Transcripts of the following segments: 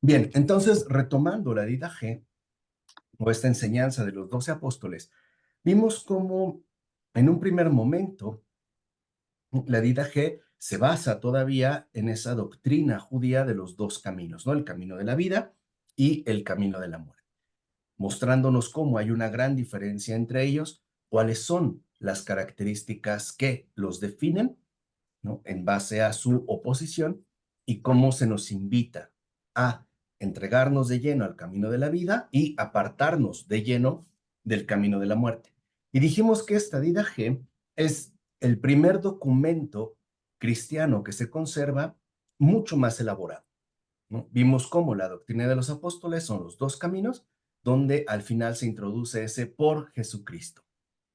Bien, entonces, retomando la didaje, o esta enseñanza de los 12 apóstoles, vimos cómo en un primer momento la didaje se basa todavía en esa doctrina judía de los dos caminos, ¿no? El camino de la vida y el camino de la muerte, mostrándonos cómo hay una gran diferencia entre ellos, cuáles son las características que los definen, ¿no? En base a su oposición y cómo se nos invita a entregarnos de lleno al camino de la vida y apartarnos de lleno del camino de la muerte. Y dijimos que esta didaje es el primer documento cristiano que se conserva mucho más elaborado, ¿no? Vimos cómo la doctrina de los apóstoles son los dos caminos, donde al final se introduce ese por Jesucristo,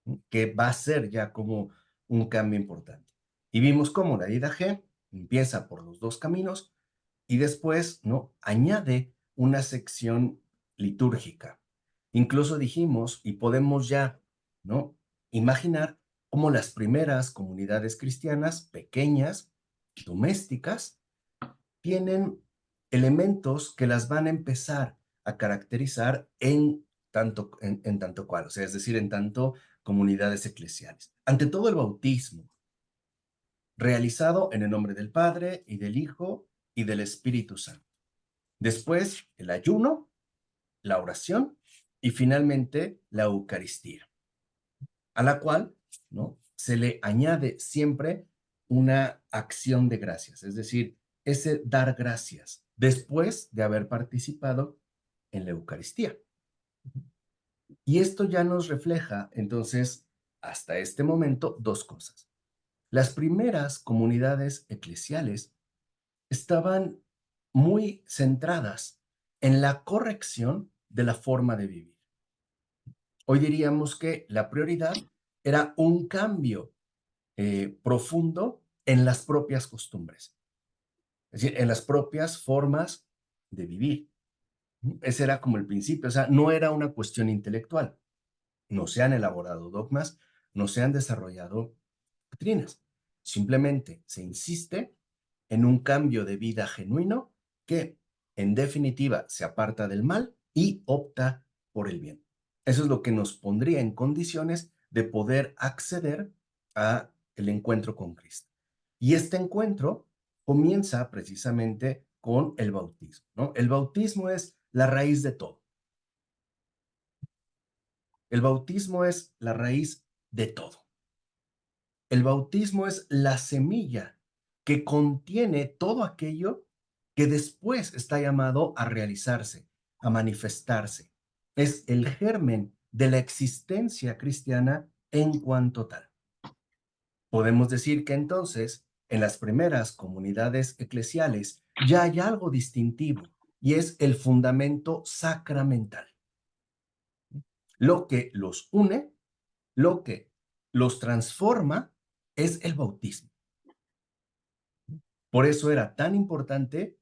¿no? Que va a ser ya como un cambio importante. Y vimos cómo la ida G empieza por los dos caminos y después, ¿no? Añade una sección litúrgica. Incluso dijimos, y podemos ya, ¿no? Imaginar cómo las primeras comunidades cristianas pequeñas, domésticas, tienen elementos que las van a empezar a caracterizar en tanto cual, o sea, es decir, en tanto comunidades eclesiales. Ante todo el bautismo, realizado en el nombre del Padre y del Hijo y del Espíritu Santo. Después, el ayuno, la oración y finalmente la Eucaristía, a la cual, ¿no? Se le añade siempre una acción de gracias, es decir, ese dar gracias después de haber participado en la Eucaristía. Y esto ya nos refleja, entonces, hasta este momento, dos cosas. Las primeras comunidades eclesiales estaban muy centradas en la corrección de la forma de vivir. Hoy diríamos que la prioridad era un cambio profundo en las propias costumbres, es decir, en las propias formas de vivir. Ese era como el principio, o sea, no era una cuestión intelectual. No se han elaborado dogmas, no se han desarrollado doctrinas. Simplemente se insiste en un cambio de vida genuino que, en definitiva, se aparta del mal y opta por el bien. Eso es lo que nos pondría en condiciones de poder acceder a el encuentro con Cristo. Y este encuentro comienza precisamente con el bautismo, ¿no? El bautismo es la raíz de todo. El bautismo es la raíz de todo. El bautismo es la semilla que contiene todo aquello que después está llamado a realizarse, a manifestarse. Es el germen de la existencia cristiana en cuanto tal. Podemos decir que entonces, en las primeras comunidades eclesiales, ya hay algo distintivo y es el fundamento sacramental. Lo que los une, lo que los transforma, es el bautismo. Por eso era tan importante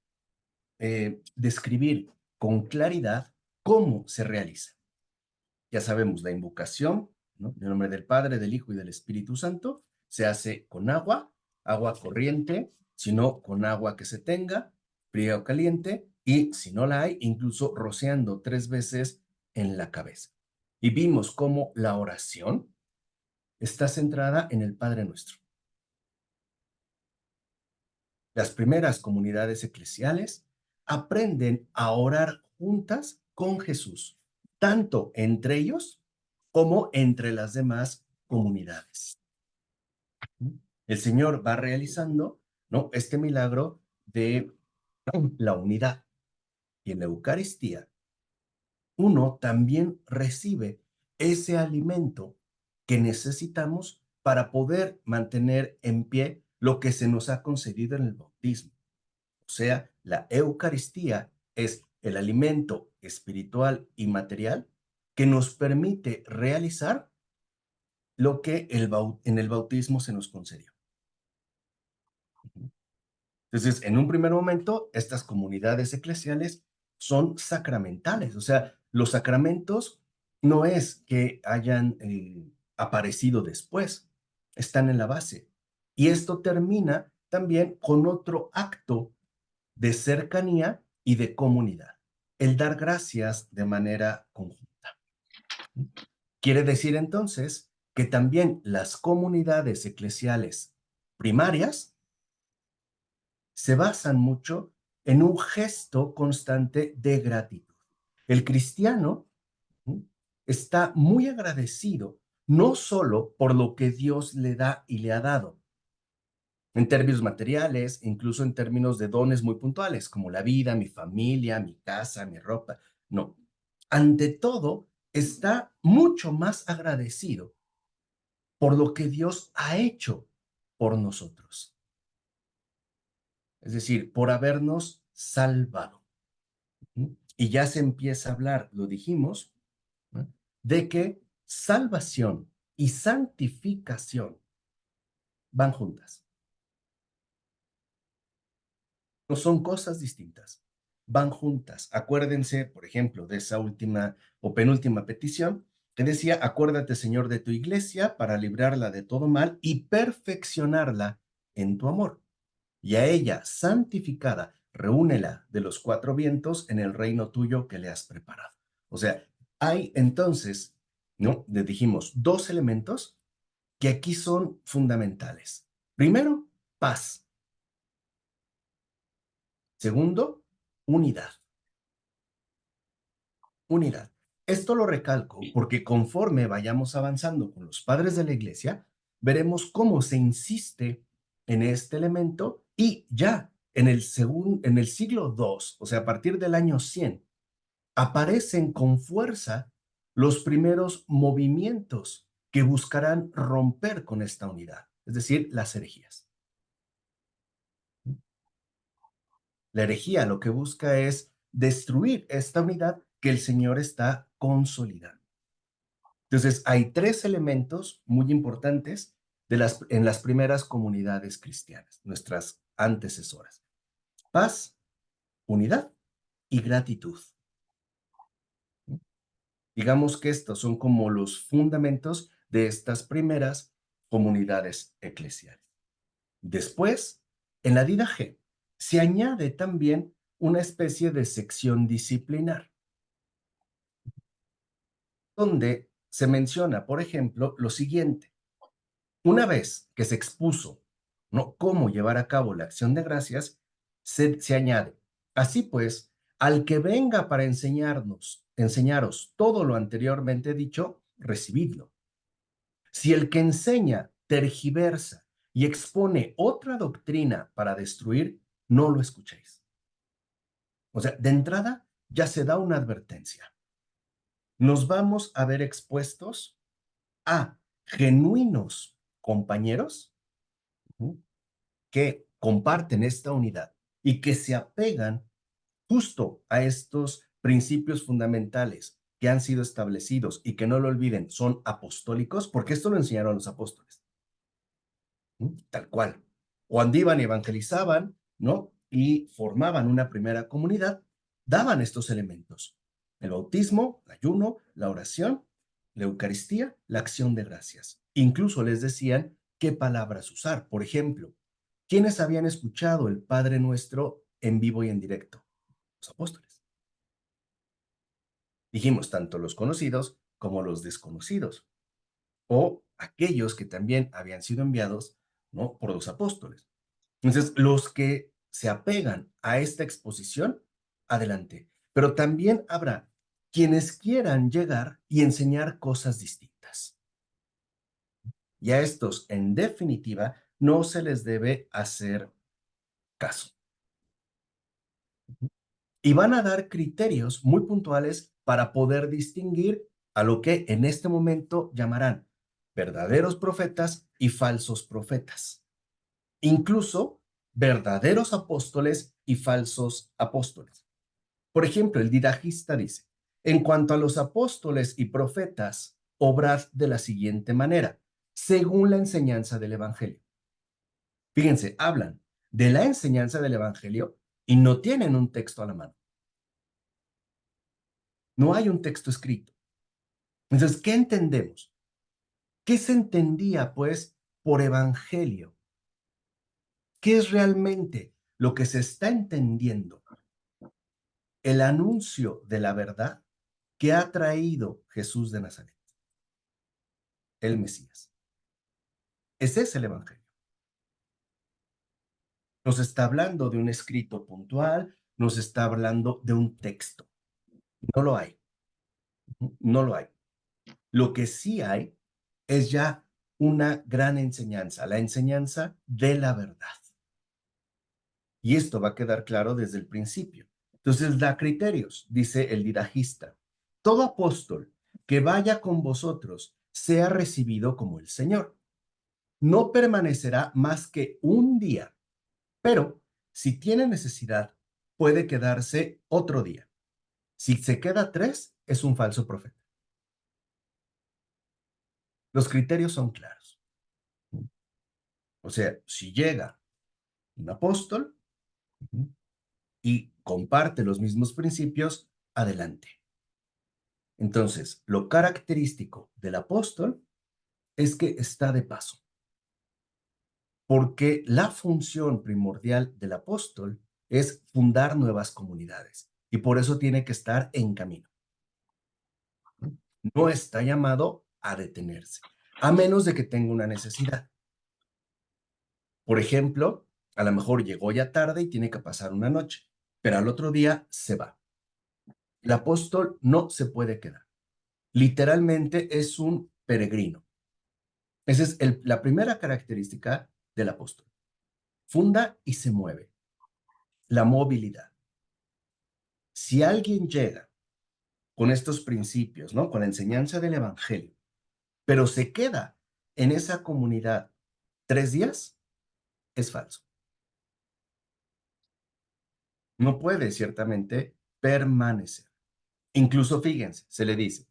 describir con claridad cómo se realiza. Ya sabemos, la invocación, ¿no? En el nombre del Padre, del Hijo y del Espíritu Santo, se hace con agua, agua corriente, sino con agua que se tenga, fría o caliente, y si no la hay, incluso rociando 3 veces en la cabeza. Y vimos cómo la oración está centrada en el Padre Nuestro. Las primeras comunidades eclesiales aprenden a orar juntas con Jesús, tanto entre ellos como entre las demás comunidades. El Señor va realizando, ¿no? Este milagro de la unidad. Y en la Eucaristía, uno también recibe ese alimento que necesitamos para poder mantener en pie lo que se nos ha concedido en el bautismo. O sea, la Eucaristía es el alimento espiritual y material que nos permite realizar lo que en el bautismo se nos concedió. Entonces, en un primer momento, estas comunidades eclesiales son sacramentales, o sea, los sacramentos no es que hayan aparecido después, están en la base. Y esto termina también con otro acto de cercanía y de comunidad. El dar gracias de manera conjunta. Quiere decir entonces que también las comunidades eclesiales primarias se basan mucho en un gesto constante de gratitud. El cristiano está muy agradecido no solo por lo que Dios le da y le ha dado, en términos materiales, incluso en términos de dones muy puntuales, como la vida, mi familia, mi casa, mi ropa. No, ante todo, está mucho más agradecido por lo que Dios ha hecho por nosotros. Es decir, por habernos salvado. Y ya se empieza a hablar, lo dijimos, ¿no?, de que salvación y santificación van juntas. No son cosas distintas, van juntas. Acuérdense, por ejemplo, de esa última o penúltima petición que decía, acuérdate, Señor, de tu iglesia para librarla de todo mal y perfeccionarla en tu amor. Y a ella, santificada, reúnela de los cuatro vientos en el reino tuyo que le has preparado. O sea, hay entonces, ¿no? Le dijimos dos elementos que aquí son fundamentales. Primero, paz. Segundo, unidad. Unidad. Esto lo recalco porque conforme vayamos avanzando con los padres de la iglesia, veremos cómo se insiste en este elemento y ya en el siglo II, o sea, a partir del año 100, aparecen con fuerza los primeros movimientos que buscarán romper con esta unidad, es decir, las herejías. La herejía lo que busca es destruir esta unidad que el Señor está consolidando. Entonces, hay tres elementos muy importantes en las primeras comunidades cristianas, nuestras antecesoras: paz, unidad y gratitud. Digamos que estos son como los fundamentos de estas primeras comunidades eclesiales. Después, en la Dida G, se añade también una especie de sección disciplinar, donde se menciona, por ejemplo, lo siguiente. Una vez que se expuso, ¿no?, cómo llevar a cabo la acción de gracias, se añade, así pues, al que venga para enseñaros todo lo anteriormente dicho, recibidlo. Si el que enseña tergiversa y expone otra doctrina para destruir, no lo escuchéis. O sea, de entrada ya se da una advertencia. Nos vamos a ver expuestos a genuinos compañeros, ¿sí?, que comparten esta unidad y que se apegan justo a estos principios fundamentales que han sido establecidos y que no lo olviden, son apostólicos, porque esto lo enseñaron los apóstoles, tal cual. Cuando iban y evangelizaban, ¿no?, y formaban una primera comunidad, daban estos elementos: el bautismo, el ayuno, la oración, la Eucaristía, la acción de gracias. Incluso les decían qué palabras usar. Por ejemplo, ¿quiénes habían escuchado el Padre Nuestro en vivo y en directo? Los apóstoles. Dijimos tanto los conocidos como los desconocidos, o aquellos que también habían sido enviados, ¿no?, por los apóstoles. Entonces, los que se apegan a esta exposición, adelante. Pero también habrá quienes quieran llegar y enseñar cosas distintas. Y a estos, en definitiva, no se les debe hacer caso. Y van a dar criterios muy puntuales para poder distinguir a lo que en este momento llamarán verdaderos profetas y falsos profetas. Incluso verdaderos apóstoles y falsos apóstoles. Por ejemplo, el didajista dice, en cuanto a los apóstoles y profetas, obrad de la siguiente manera, según la enseñanza del Evangelio. Fíjense, hablan de la enseñanza del Evangelio y no tienen un texto a la mano. No hay un texto escrito. Entonces, ¿qué entendemos? ¿Qué se entendía, pues, por Evangelio? ¿Qué es realmente lo que se está entendiendo el anuncio de la verdad que ha traído Jesús de Nazaret, el Mesías. Ese es el Evangelio. Nos está hablando de un escrito puntual, nos está hablando de un texto. No lo hay. No lo hay. Lo que sí hay es ya una gran enseñanza, la enseñanza de la verdad. Y esto va a quedar claro desde el principio. Entonces da criterios, dice el didajista. Todo apóstol que vaya con vosotros sea recibido como el Señor. No permanecerá más que un día, pero si tiene necesidad, puede quedarse otro día. Si se queda 3, es un falso profeta. Los criterios son claros. O sea, si llega un apóstol y comparte los mismos principios, adelante. Entonces, lo característico del apóstol es que está de paso, porque la función primordial del apóstol es fundar nuevas comunidades y por eso tiene que estar en camino. No está llamado a detenerse, a menos de que tenga una necesidad. Por ejemplo, a lo mejor llegó ya tarde y tiene que pasar una noche, pero al otro día se va. El apóstol no se puede quedar. Literalmente es un peregrino. Esa es la primera característica del apóstol. Funda y se mueve. La movilidad. Si alguien llega con estos principios, ¿no? Con la enseñanza del evangelio, pero se queda en esa comunidad 3 días, es falso. No puede ciertamente permanecer. Incluso fíjense, se le dice,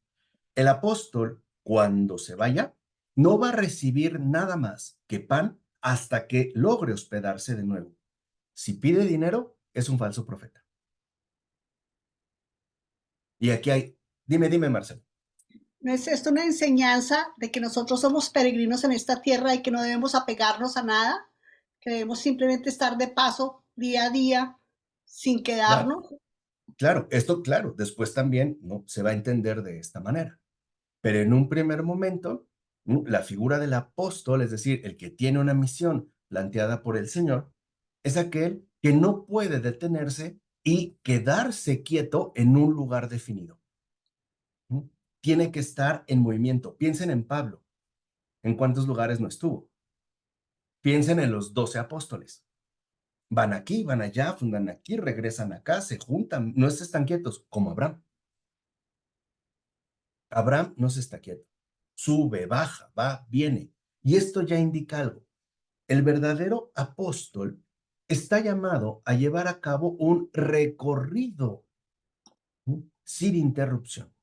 el apóstol cuando se vaya no va a recibir nada más que pan hasta que logre hospedarse de nuevo. Si pide dinero, es un falso profeta. Y aquí hay, dime, Marcelo. ¿No es esto una enseñanza de que nosotros somos peregrinos en esta tierra y que no debemos apegarnos a nada? Que debemos simplemente estar de paso día a día sin Claro, quedarnos. claro, esto, claro, después también, ¿no? Se va a entender de esta manera. Pero en un primer momento, ¿no? La figura del apóstol, es decir, el que tiene una misión planteada por el Señor, es aquel que no puede detenerse y quedarse quieto en un lugar definido. ¿No? Tiene que estar en movimiento. Piensen en Pablo. ¿En cuántos lugares no estuvo? Piensen en los 12 apóstoles. Van aquí, van allá, fundan aquí, regresan acá, se juntan, no se están quietos, como Abraham. Abraham no se está quieto. Sube, baja, va, viene. Y esto ya indica algo. El verdadero apóstol está llamado a llevar a cabo un recorrido, ¿no? Sin interrupción.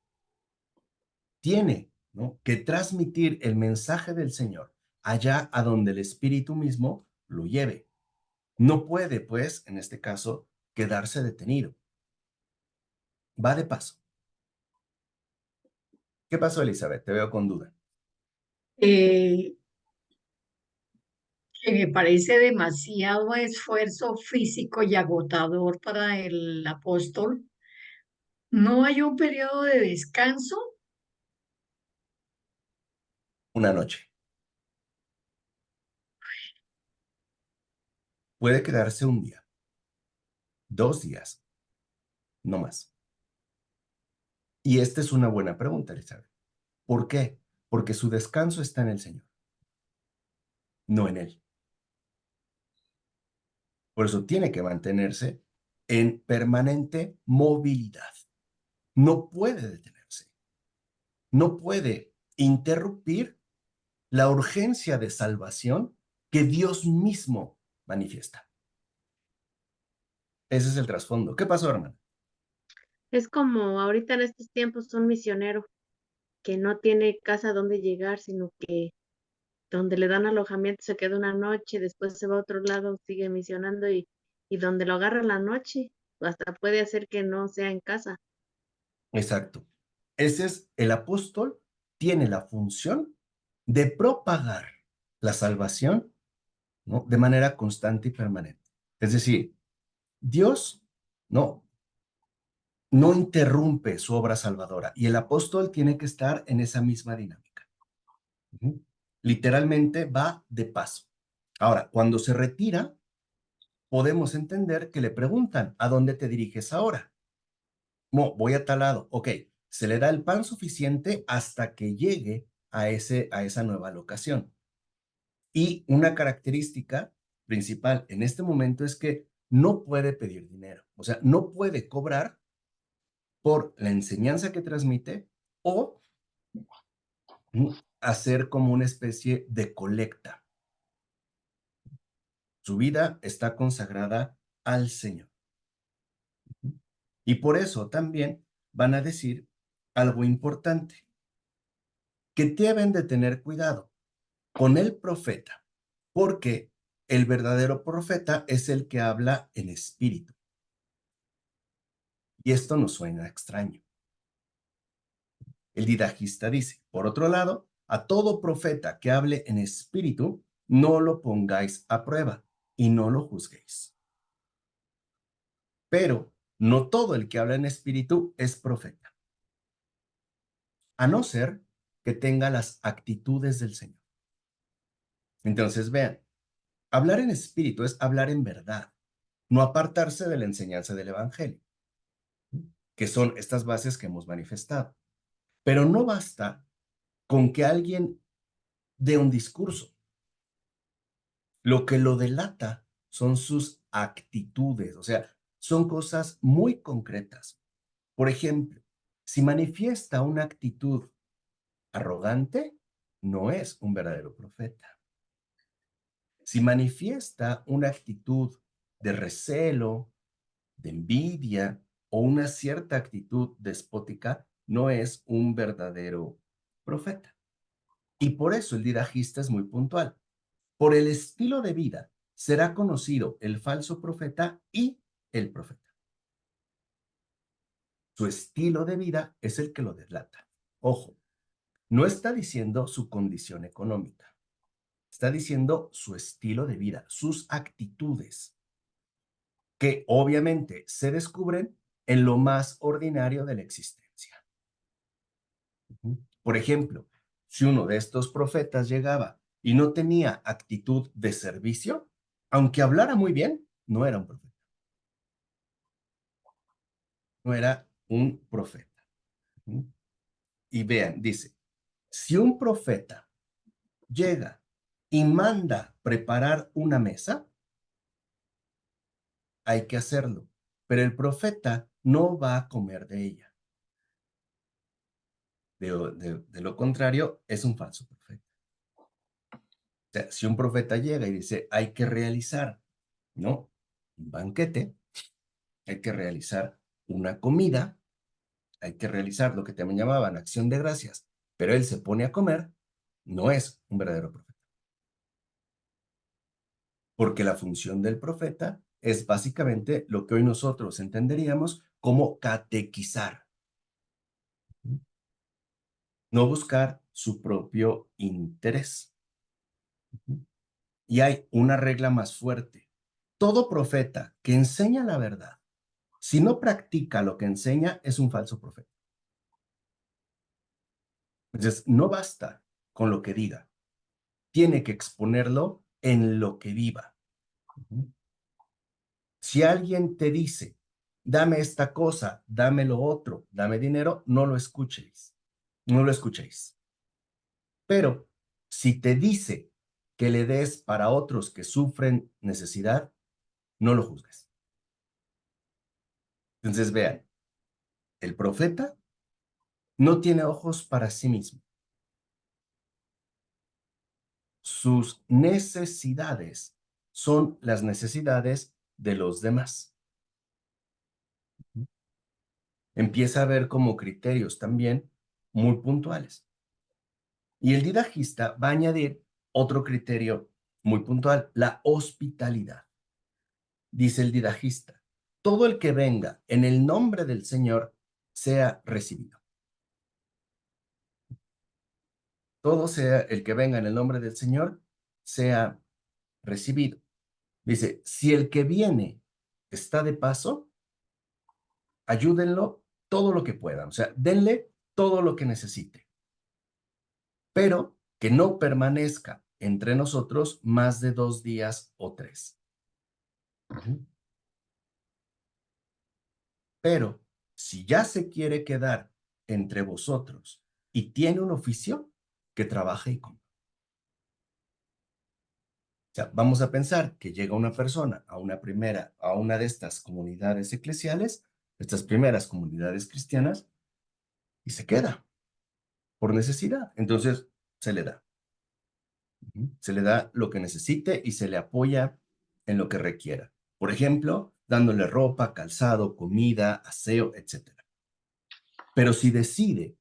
Tiene, ¿no? Que transmitir el mensaje del Señor allá a donde el Espíritu mismo lo lleve. No puede, pues, en este caso, quedarse detenido. Va de paso. ¿Qué pasó, Elizabeth? Te veo con duda. eh, que me parece demasiado esfuerzo físico y agotador para el apóstol. ¿No hay un periodo de descanso? Una noche. Puede quedarse un día, 2 días, no más. Y esta es una buena pregunta, Elizabeth. ¿Por qué? Porque su descanso está en el Señor, no en él. Por eso tiene que mantenerse en permanente movilidad. No puede detenerse. No puede interrumpir la urgencia de salvación que Dios mismo manifiesta. Ese es el trasfondo. ¿Qué pasó, hermano? Es como ahorita en estos tiempos un misionero que no tiene casa donde llegar, sino que donde le dan alojamiento se queda una noche, después se va a otro lado, sigue misionando y donde lo agarra la noche, hasta puede hacer que no sea en casa. Exacto. Ese es el apóstol, tiene la función de propagar la salvación, ¿no? De manera constante y permanente. Es decir, Dios, no, no interrumpe su obra salvadora y el apóstol tiene que estar en esa misma dinámica. Literalmente va de paso. Ahora, cuando se retira, podemos entender que le preguntan, ¿a dónde te diriges ahora? No, voy a tal lado. Ok, se le da el pan suficiente hasta que llegue a esa nueva locación. Y una característica principal en este momento es que no puede pedir dinero. O sea, no puede cobrar por la enseñanza que transmite o hacer como una especie de colecta. Su vida está consagrada al Señor. Y por eso también van a decir algo importante, que deben de tener cuidado con el profeta, porque el verdadero profeta es el que habla en espíritu. Y esto nos suena extraño. El didajista dice, por otro lado, a todo profeta que hable en espíritu, no lo pongáis a prueba y no lo juzguéis. Pero no todo el que habla en espíritu es profeta, a no ser que tenga las actitudes del Señor. Entonces, vean, hablar en espíritu es hablar en verdad, no apartarse de la enseñanza del Evangelio, que son estas bases que hemos manifestado. Pero no basta con que alguien dé un discurso. Lo que lo delata son sus actitudes, o sea, son cosas muy concretas. Por ejemplo, si manifiesta una actitud arrogante, no es un verdadero profeta. Si manifiesta una actitud de recelo, de envidia o una cierta actitud despótica, no es un verdadero profeta. Y por eso el didajista es muy puntual. Por el estilo de vida será conocido el falso profeta y el profeta. Su estilo de vida es el que lo delata. Ojo, no está diciendo su condición económica. Está diciendo su estilo de vida, sus actitudes, que obviamente se descubren en lo más ordinario de la existencia. Por ejemplo, si uno de estos profetas llegaba y no tenía actitud de servicio, aunque hablara muy bien, no era un profeta. No era un profeta. Y vean, dice, si un profeta llega y manda preparar una mesa, hay que hacerlo, pero el profeta no va a comer de ella. De lo contrario, es un falso profeta. O sea, si un profeta llega y dice, hay que realizar, ¿no? Un banquete, hay que realizar una comida, hay que realizar lo que también llamaban acción de gracias, pero él se pone a comer, no es un verdadero profeta. Porque la función del profeta es básicamente lo que hoy nosotros entenderíamos como catequizar. No buscar su propio interés. Y hay una regla más fuerte. Todo profeta que enseña la verdad, si no practica lo que enseña, es un falso profeta. Entonces, no basta con lo que diga. Tiene que exponerlo en lo que viva. Si alguien te dice, dame esta cosa, dame lo otro, dame dinero, no lo escuchéis. No lo escuchéis. Pero si te dice que le des para otros que sufren necesidad, no lo juzgues. Entonces vean, el profeta no tiene ojos para sí mismo. Sus necesidades son las necesidades de los demás. Empieza a ver como criterios también muy puntuales. Y el didajista va a añadir otro criterio muy puntual, la hospitalidad. Dice el didajista, todo el que venga en el nombre del Señor sea recibido. Todo sea el que venga en el nombre del Señor sea recibido. Dice, si el que viene está de paso, ayúdenlo todo lo que puedan, o sea, denle todo lo que necesite, pero que no permanezca entre nosotros más de 2 días o 3. Ujú. Pero si ya se quiere quedar entre vosotros y tiene un oficio, que trabaje y coma. O sea, vamos a pensar que llega una persona a una de estas comunidades eclesiales, estas primeras comunidades cristianas, y se queda por necesidad. Entonces, se le da. Se le da lo que necesite y se le apoya en lo que requiera. Por ejemplo, dándole ropa, calzado, comida, aseo, etcétera. Pero si decide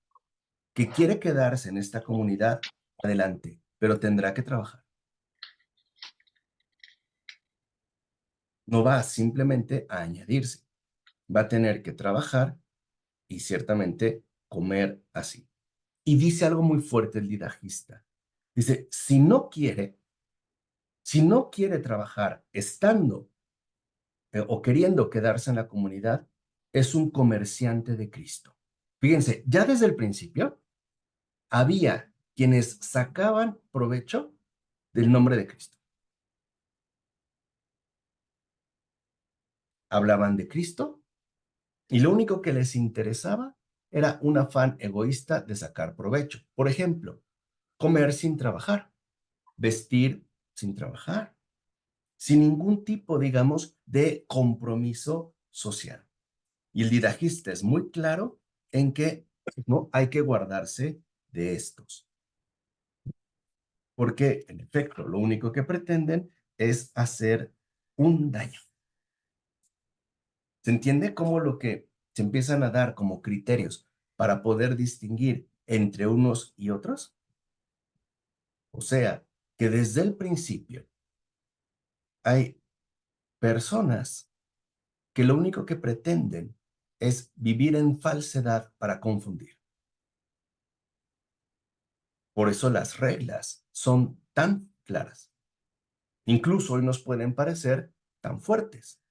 que quiere quedarse en esta comunidad, adelante, pero tendrá que trabajar. No va simplemente a añadirse, va a tener que trabajar y ciertamente comer así. Y dice algo muy fuerte el didajista. Dice, si no quiere trabajar estando o queriendo quedarse en la comunidad, es un comerciante de Cristo. Fíjense, ya desde el principio había quienes sacaban provecho del nombre de Cristo. Hablaban de Cristo y lo único que les interesaba era un afán egoísta de sacar provecho. Por ejemplo, comer sin trabajar, vestir sin trabajar, sin ningún tipo, digamos, de compromiso social. Y el didajista es muy claro en que no hay que guardarse de estos, porque en efecto lo único que pretenden es hacer un daño. ¿Se entiende cómo lo que se empiezan a dar como criterios para poder distinguir entre unos y otros? O sea, que desde el principio hay personas que lo único que pretenden es vivir en falsedad para confundir. Por eso las reglas son tan claras. Incluso hoy nos pueden parecer tan fuertes.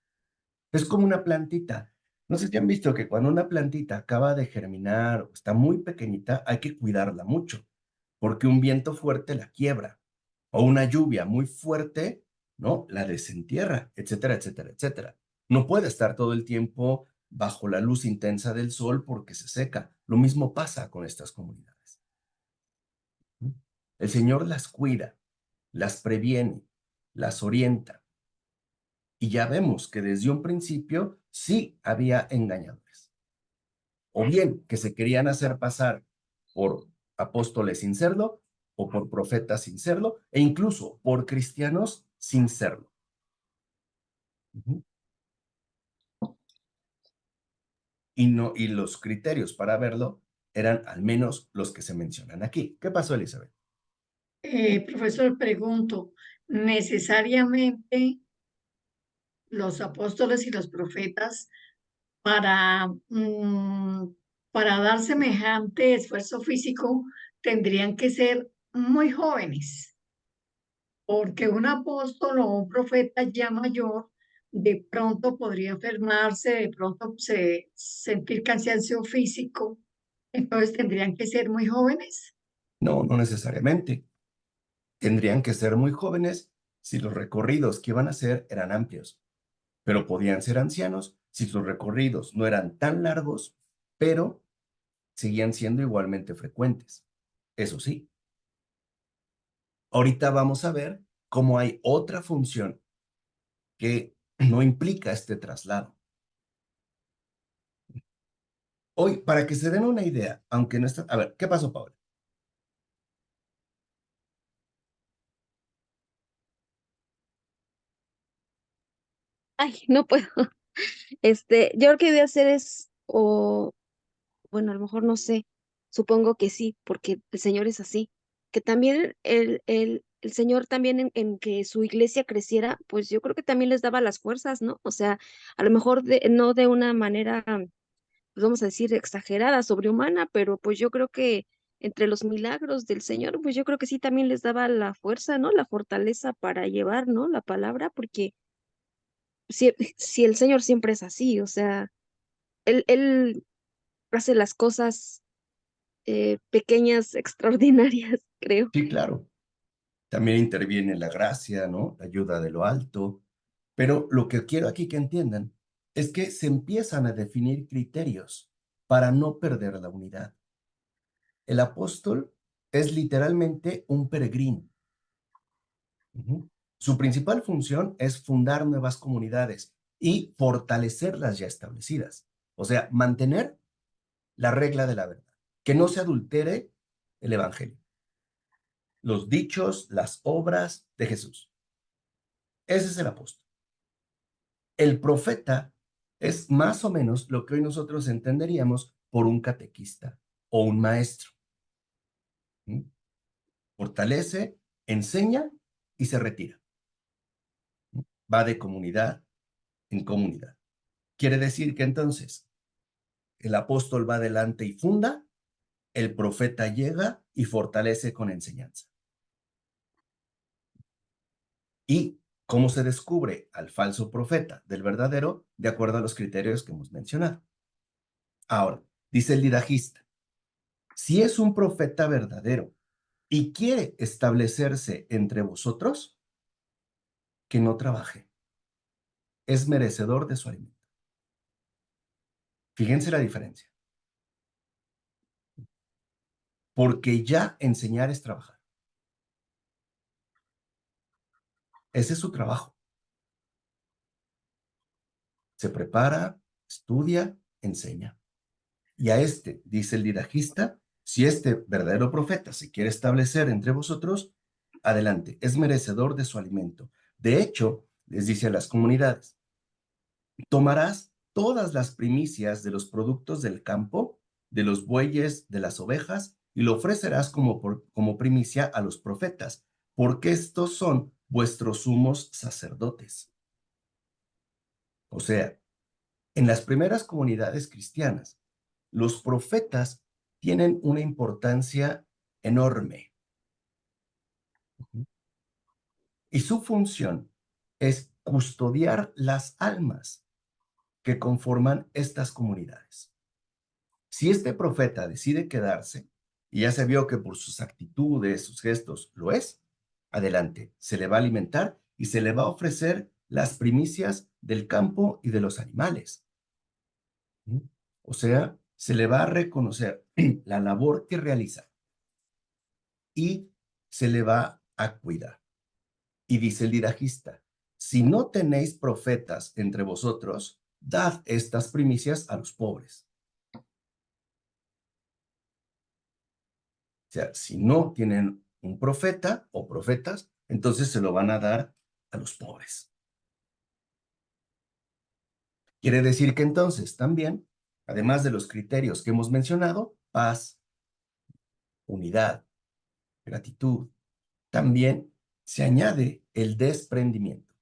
Es como una plantita. No sé si han visto que cuando una plantita acaba de germinar o está muy pequeñita, hay que cuidarla mucho, porque un viento fuerte la quiebra, o una lluvia muy fuerte, ¿no? La desentierra, etcétera, etcétera, etcétera. No puede estar todo el tiempo bajo la luz intensa del sol porque se seca. Lo mismo pasa con estas comunidades. El Señor las cuida, las previene, las orienta. Y ya vemos que desde un principio sí había engañadores. O bien que se querían hacer pasar por apóstoles sin serlo, o por profetas sin serlo, e incluso por cristianos sin serlo. Y los criterios para verlo eran al menos los que se mencionan aquí. ¿Qué pasó, Elizabeth? Profesor, pregunto, ¿necesariamente los apóstoles y los profetas para, para dar semejante esfuerzo físico tendrían que ser muy jóvenes? Porque un apóstol o un profeta ya mayor de pronto podría enfermarse, de pronto sentir cansancio físico, entonces tendrían que ser muy jóvenes. No, no necesariamente. Tendrían que ser muy jóvenes si los recorridos que iban a hacer eran amplios, pero podían ser ancianos si sus recorridos no eran tan largos, pero seguían siendo igualmente frecuentes. Eso sí, ahorita vamos a ver cómo hay otra función que no implica este traslado. Hoy, para que se den una idea, aunque no está... A ver, ¿qué pasó, Paula? Ay, no puedo. Yo lo que voy a hacer es, o bueno, a lo mejor no sé, supongo que sí, porque el Señor es así, que también el Señor también en que su iglesia creciera, pues yo creo que también les daba las fuerzas, ¿no? O sea, a lo mejor no de una manera, pues vamos a decir, exagerada, sobrehumana, pero pues yo creo que entre los milagros del Señor, pues yo creo que sí también les daba la fuerza, ¿no? La fortaleza para llevar, ¿no? La palabra, porque si el Señor siempre es así, o sea, él hace las cosas pequeñas, extraordinarias, creo. Sí, claro. También interviene la gracia, ¿no? La ayuda de lo alto. Pero lo que quiero aquí que entiendan es que se empiezan a definir criterios para no perder la unidad. El apóstol es literalmente un peregrino. Su principal función es fundar nuevas comunidades y fortalecer las ya establecidas. O sea, mantener la regla de la verdad, que no se adultere el evangelio, los dichos, las obras de Jesús. Ese es el apóstol. El profeta es más o menos lo que hoy nosotros entenderíamos por un catequista o un maestro. Fortalece, enseña y se retira. Va de comunidad en comunidad. Quiere decir que entonces el apóstol va adelante y funda, el profeta llega y fortalece con enseñanza. ¿Y cómo se descubre al falso profeta del verdadero? De acuerdo a los criterios que hemos mencionado. Ahora, dice el lidajista, si es un profeta verdadero y quiere establecerse entre vosotros, que no trabaje. Es merecedor de su alimento. Fíjense la diferencia. Porque ya enseñar es trabajar. Ese es su trabajo. Se prepara, estudia, enseña. Y a este, dice el lidajista, si este verdadero profeta se quiere establecer entre vosotros, adelante, es merecedor de su alimento. De hecho, les dice a las comunidades, tomarás todas las primicias de los productos del campo, de los bueyes, de las ovejas, y lo ofrecerás como primicia a los profetas, porque estos son vuestros sumos sacerdotes. O sea, en las primeras comunidades cristianas, los profetas tienen una importancia enorme. Y su función es custodiar las almas que conforman estas comunidades. Si este profeta decide quedarse, y ya se vio que por sus actitudes, sus gestos, lo es, adelante, se le va a alimentar y se le va a ofrecer las primicias del campo y de los animales. O sea, se le va a reconocer la labor que realiza y se le va a cuidar. Y dice el lidajista, si no tenéis profetas entre vosotros, dad estas primicias a los pobres. O sea, si no tienen un profeta o profetas, entonces se lo van a dar a los pobres. Quiere decir que entonces también, además de los criterios que hemos mencionado, paz, unidad, gratitud, también se añade el desprendimiento.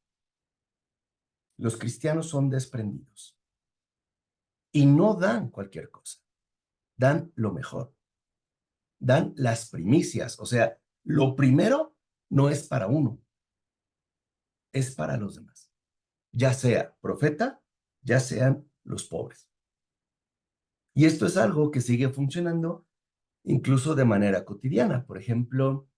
Los cristianos son desprendidos y no dan cualquier cosa, dan lo mejor, dan las primicias, o sea, lo primero no es para uno, es para los demás, ya sea profeta, ya sean los pobres. Y esto es algo que sigue funcionando incluso de manera cotidiana. Por ejemplo,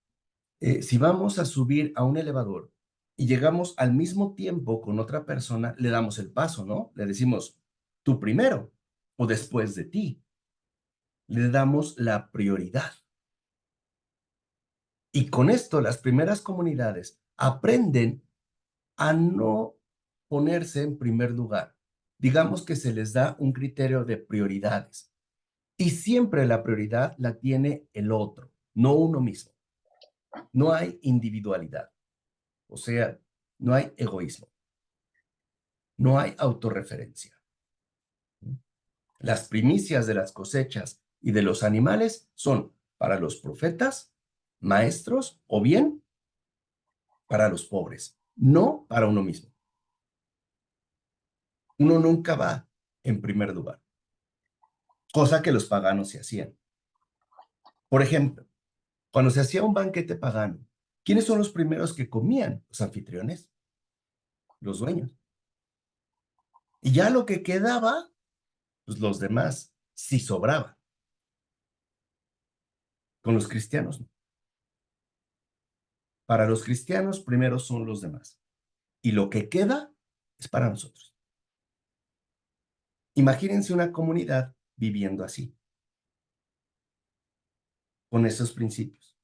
si vamos a subir a un elevador y llegamos al mismo tiempo con otra persona, le damos el paso, ¿no? Le decimos, tú primero o después de ti. Le damos la prioridad. Y con esto las primeras comunidades aprenden a no ponerse en primer lugar. Digamos que se les da un criterio de prioridades. Y siempre la prioridad la tiene el otro, no uno mismo. No hay individualidad. O sea, no hay egoísmo. No hay autorreferencia. Las primicias de las cosechas y de los animales son para los profetas, maestros o bien para los pobres, no para uno mismo. Uno nunca va en primer lugar, cosa que los paganos se hacían. Por ejemplo, cuando se hacía un banquete pagano, ¿quiénes son los primeros que comían? Los anfitriones, los dueños. Y ya lo que quedaba, pues los demás si sobraba. Con los cristianos no. Para los cristianos primero son los demás. Y lo que queda es para nosotros. Imagínense una comunidad viviendo así, con esos principios,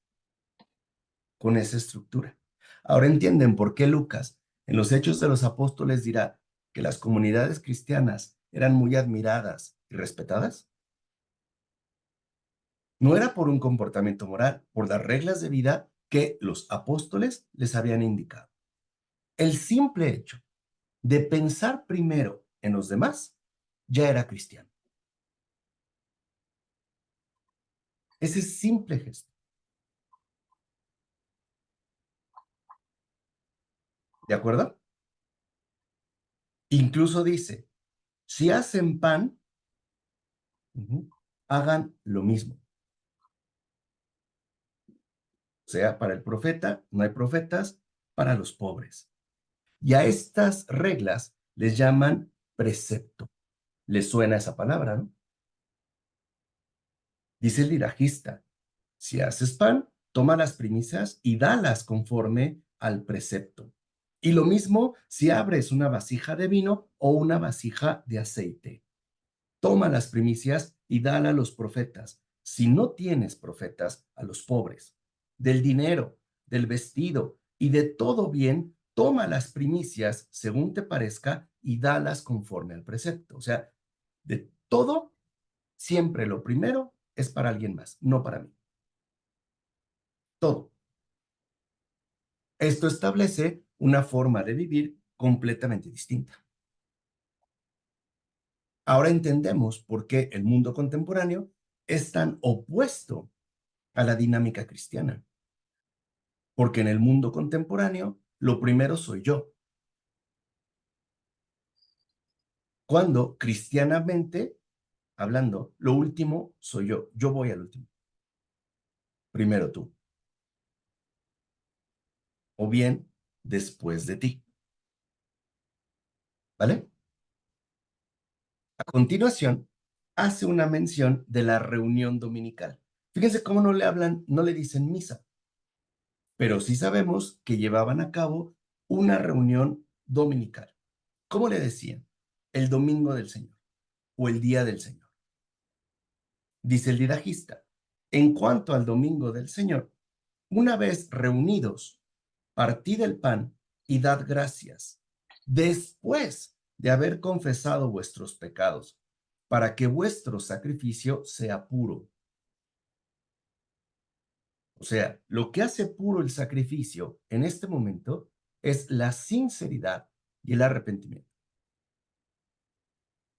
con esa estructura. Ahora entienden por qué Lucas en los Hechos de los Apóstoles dirá que las comunidades cristianas eran muy admiradas y respetadas. No era por un comportamiento moral, por las reglas de vida que los apóstoles les habían indicado. El simple hecho de pensar primero en los demás ya era cristiano. Ese simple gesto. ¿De acuerdo? Incluso dice, si hacen pan, hagan lo mismo. O sea, para el profeta no hay profetas, para los pobres. Y a estas reglas les llaman precepto. ¿Les suena esa palabra, no? Dice el lirajista, si haces pan, toma las primicias y dalas conforme al precepto. Y lo mismo si abres una vasija de vino o una vasija de aceite. Toma las primicias y dala a los profetas. Si no tienes profetas, a los pobres. Del dinero, del vestido y de todo bien, toma las primicias según te parezca y dalas conforme al precepto. O sea, de todo, siempre lo primero es para alguien más, no para mí. Todo. Esto establece una forma de vivir completamente distinta. Ahora entendemos por qué el mundo contemporáneo es tan opuesto a la dinámica cristiana. Porque en el mundo contemporáneo, lo primero soy yo. Cuando cristianamente, hablando, lo último soy yo. Yo voy al último. Primero tú. O bien, después de ti. ¿Vale? A continuación, hace una mención de la reunión dominical. Fíjense cómo no le hablan, no le dicen misa, pero sí sabemos que llevaban a cabo una reunión dominical. ¿Cómo le decían? El domingo del Señor o el día del Señor. Dice el lirajista, en cuanto al domingo del Señor, una vez reunidos, partid el pan y dad gracias, después de haber confesado vuestros pecados, para que vuestro sacrificio sea puro. O sea, lo que hace puro el sacrificio en este momento es la sinceridad y el arrepentimiento.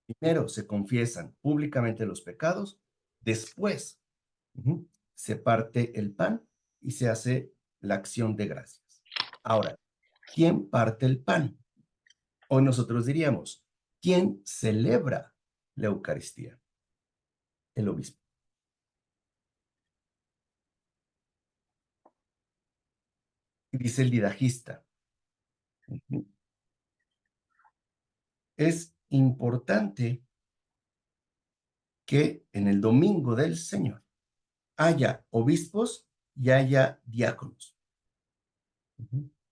Primero se confiesan públicamente los pecados, después se parte el pan y se hace la acción de gracias. Ahora, ¿quién parte el pan? Hoy nosotros diríamos, ¿quién celebra la Eucaristía? El obispo. Y dice el didajista, es importante que en el domingo del Señor haya obispos y haya diáconos,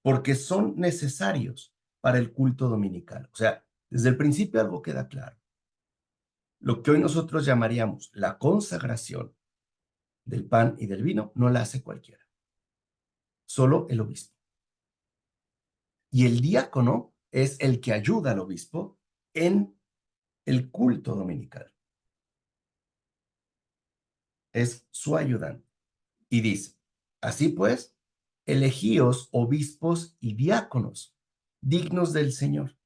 porque son necesarios para el culto dominical. O sea, desde el principio algo queda claro. Lo que hoy nosotros llamaríamos la consagración del pan y del vino no la hace cualquiera, solo el obispo. Y el diácono es el que ayuda al obispo en el culto dominical. Es su ayudante. Y dice, así pues, elegíos obispos y diáconos dignos del Señor.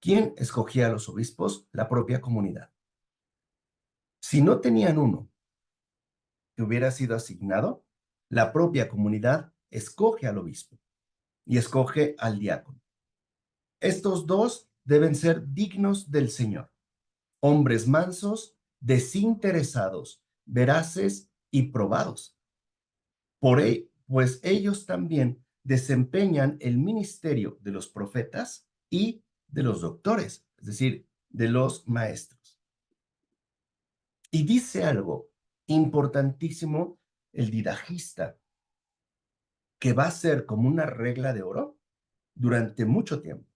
¿Quién escogía a los obispos? La propia comunidad. Si no tenían uno que hubiera sido asignado, la propia comunidad escoge al obispo y escoge al diácono. Estos dos deben ser dignos del Señor, hombres mansos, desinteresados, veraces y probados. Pues ellos también desempeñan el ministerio de los profetas y de los doctores, es decir, de los maestros. Y dice algo importantísimo el didajista, que va a ser como una regla de oro durante mucho tiempo.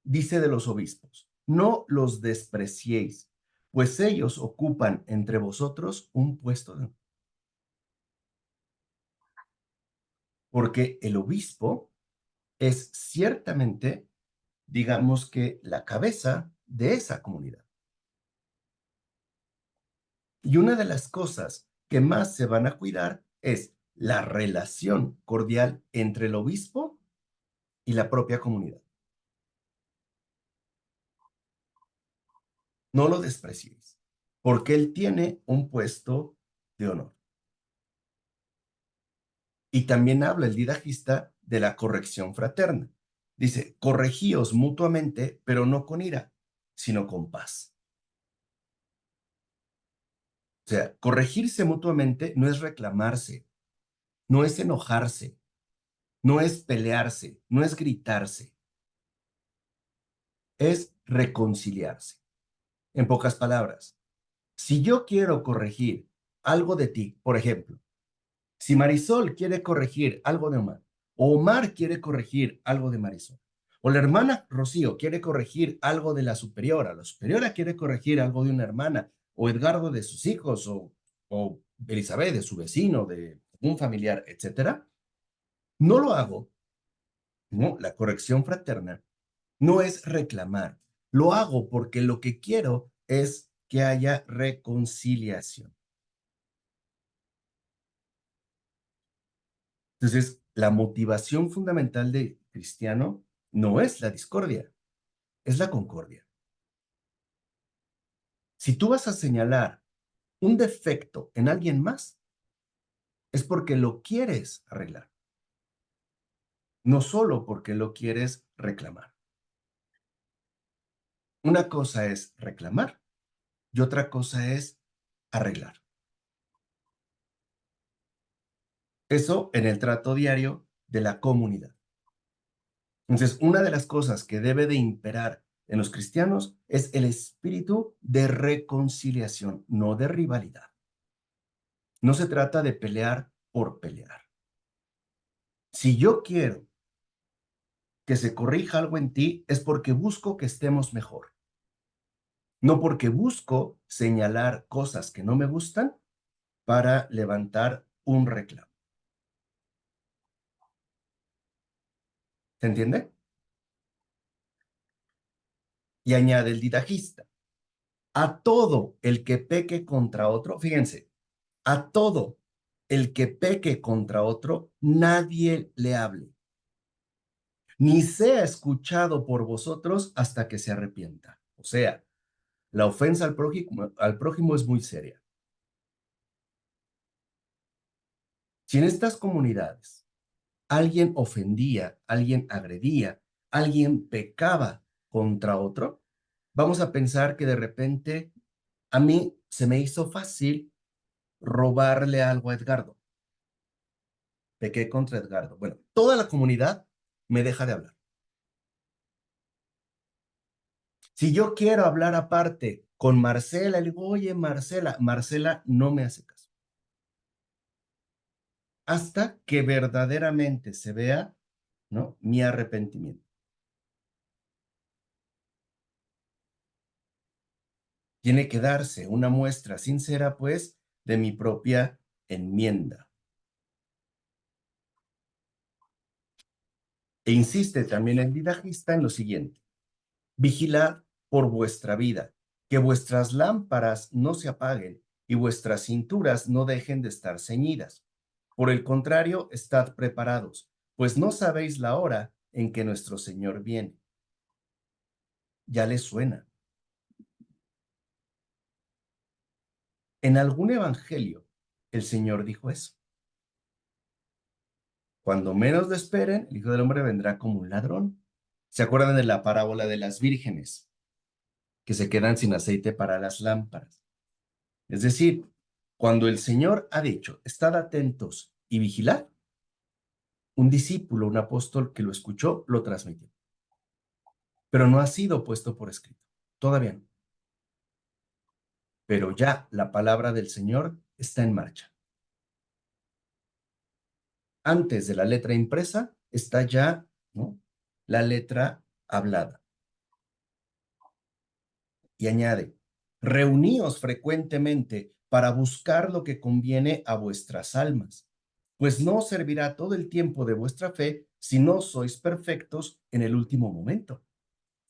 Dice de los obispos: no los despreciéis, pues ellos ocupan entre vosotros un puesto de honor. Porque el obispo es ciertamente, digamos que, la cabeza de esa comunidad. Y una de las cosas que más se van a cuidar es la relación cordial entre el obispo y la propia comunidad. No lo despreciéis, porque él tiene un puesto de honor. Y también habla el didajista de la corrección fraterna. Dice: corregíos mutuamente, pero no con ira, sino con paz. O sea, corregirse mutuamente no es reclamarse, no es enojarse, no es pelearse, no es gritarse, es reconciliarse. En pocas palabras, si yo quiero corregir algo de ti, por ejemplo, si Marisol quiere corregir algo de Omar, o Omar quiere corregir algo de Marisol, o la hermana Rocío quiere corregir algo de la superiora quiere corregir algo de una hermana, o Edgardo de sus hijos, o Elizabeth de su vecino, de un familiar, etcétera, no lo hago, ¿no? La corrección fraterna no es reclamar, lo hago porque lo que quiero es que haya reconciliación. Entonces, la motivación fundamental de cristiano no es la discordia, es la concordia. Si tú vas a señalar un defecto en alguien más, es porque lo quieres arreglar, no solo porque lo quieres reclamar. Una cosa es reclamar y otra cosa es arreglar. Eso en el trato diario de la comunidad. Entonces, una de las cosas que debe de imperar en los cristianos es el espíritu de reconciliación, no de rivalidad. No se trata de pelear por pelear. Si yo quiero que se corrija algo en ti, es porque busco que estemos mejor. No porque busco señalar cosas que no me gustan para levantar un reclamo. ¿Se entiende? Y añade el didajista: a todo el que peque contra otro, fíjense, a todo el que peque contra otro, nadie le hable, ni sea escuchado por vosotros hasta que se arrepienta. O sea, la ofensa al prójimo es muy seria. Si en estas comunidades alguien ofendía, alguien agredía, alguien pecaba contra otro, vamos a pensar que de repente a mí se me hizo fácil robarle algo a Edgardo. Pequé contra Edgardo. Bueno, toda la comunidad me deja de hablar. Si yo quiero hablar aparte con Marcela, le digo: oye, Marcela, Marcela no me hace caso. Hasta que verdaderamente se vea, ¿no?, mi arrepentimiento. Tiene que darse una muestra sincera, pues, de mi propia enmienda. E insiste también el didajista en lo siguiente: vigilad por vuestra vida, que vuestras lámparas no se apaguen y vuestras cinturas no dejen de estar ceñidas. Por el contrario, estad preparados, pues no sabéis la hora en que nuestro Señor viene. Ya les suena. En algún evangelio, el Señor dijo eso. Cuando menos lo esperen, el Hijo del Hombre vendrá como un ladrón. ¿Se acuerdan de la parábola de las vírgenes que se quedan sin aceite para las lámparas? Es decir, cuando el Señor ha dicho: estad atentos y vigilad, un discípulo, un apóstol que lo escuchó, lo transmitió. Pero no ha sido puesto por escrito. Todavía no. pero ya la palabra del Señor está en marcha. Antes de la letra impresa está ya, ¿no?, la letra hablada. Y añade, reuníos frecuentemente para buscar lo que conviene a vuestras almas, pues no os servirá todo el tiempo de vuestra fe si no sois perfectos en el último momento.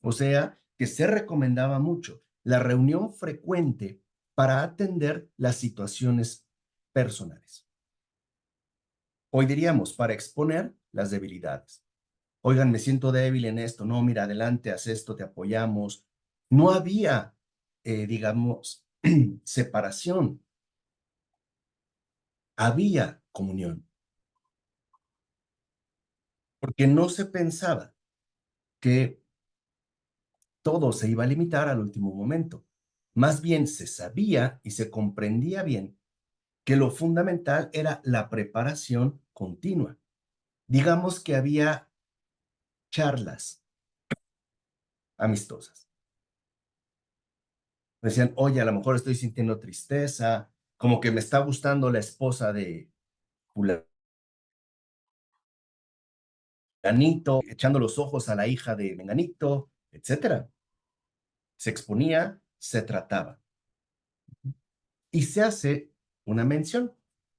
O sea, que se recomendaba mucho la reunión frecuente para atender las situaciones personales. Hoy diríamos, para exponer las debilidades. Oigan, me siento débil en esto. No, mira, adelante, haz esto, te apoyamos. No había, digamos, separación. Había comunión. Porque no se pensaba que todo se iba a limitar al último momento. Más bien se sabía y se comprendía bien que lo fundamental era la preparación continua. Digamos que había charlas amistosas. Decían, oye, a lo mejor estoy sintiendo tristeza, como que me está gustando la esposa de fulanito, echando los ojos a la hija de menganito, etcétera. Se exponía, se trataba. Y se hace una mención.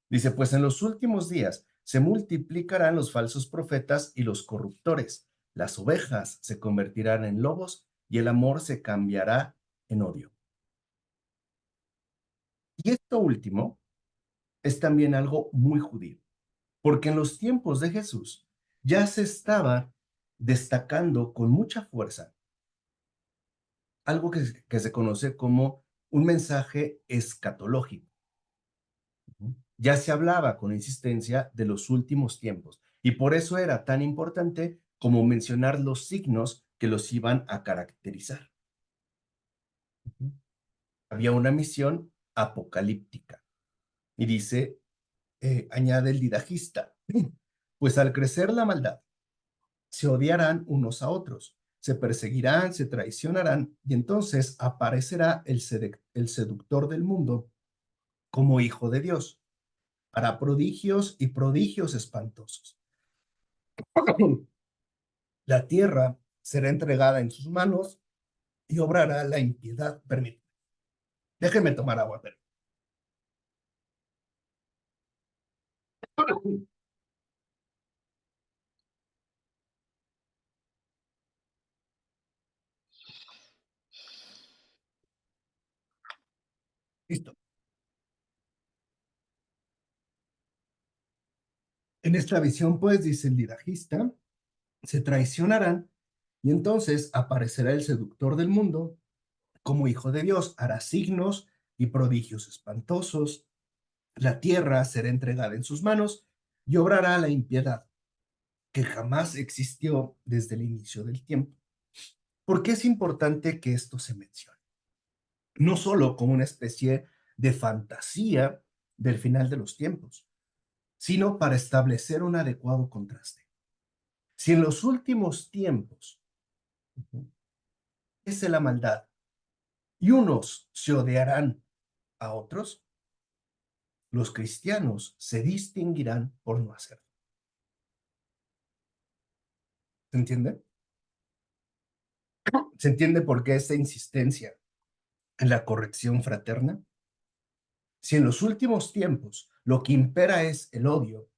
Dice, pues en los últimos días se multiplicarán los falsos profetas y los corruptores. Las ovejas se convertirán en lobos y el amor se cambiará en odio. Y esto último es también algo muy judío, porque en los tiempos de Jesús ya se estaba destacando con mucha fuerza algo que se conoce como un mensaje escatológico. Ya se hablaba con insistencia de los últimos tiempos y por eso era tan importante como mencionar los signos que los iban a caracterizar. Había una misión apocalíptica y dice, añade el didajista, pues al crecer la maldad, se odiarán unos a otros, se perseguirán, se traicionarán y entonces aparecerá el seductor del mundo como hijo de Dios, hará prodigios y prodigios espantosos. La tierra será entregada en sus manos y obrará la impiedad. Permítame. Déjenme tomar agua, pero. Listo. En esta visión, pues, dice el didajista, se traicionarán y entonces aparecerá el seductor del mundo como hijo de Dios, hará signos y prodigios espantosos, la tierra será entregada en sus manos y obrará la impiedad que jamás existió desde el inicio del tiempo. ¿Por qué es importante que esto se mencione? No solo como una especie de fantasía del final de los tiempos, sino para establecer un adecuado contraste. Si en los últimos tiempos es la maldad y unos se odiarán a otros, los cristianos se distinguirán por no hacerlo. ¿Se entiende? ¿Se entiende por qué esta insistencia en la corrección fraterna? Si en los últimos tiempos lo que impera es el odio,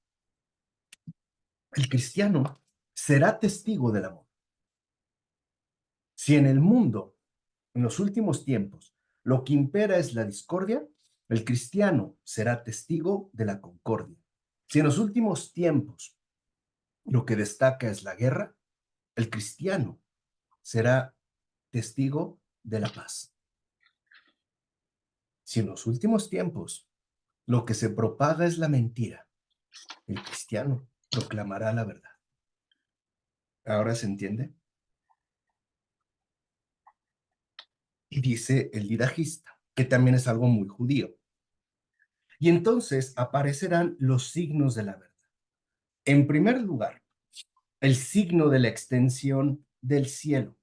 el cristiano será testigo del amor. Si en el mundo, en los últimos tiempos, lo que impera es la discordia, el cristiano será testigo de la concordia. Si en los últimos tiempos lo que destaca es la guerra, el cristiano será testigo de la paz. Si en los últimos tiempos lo que se propaga es la mentira, el cristiano proclamará la verdad. ¿Ahora se entiende? Y dice el didajista, que también es algo muy judío. Y entonces aparecerán los signos de la verdad. En primer lugar, el signo de la extensión del cielo,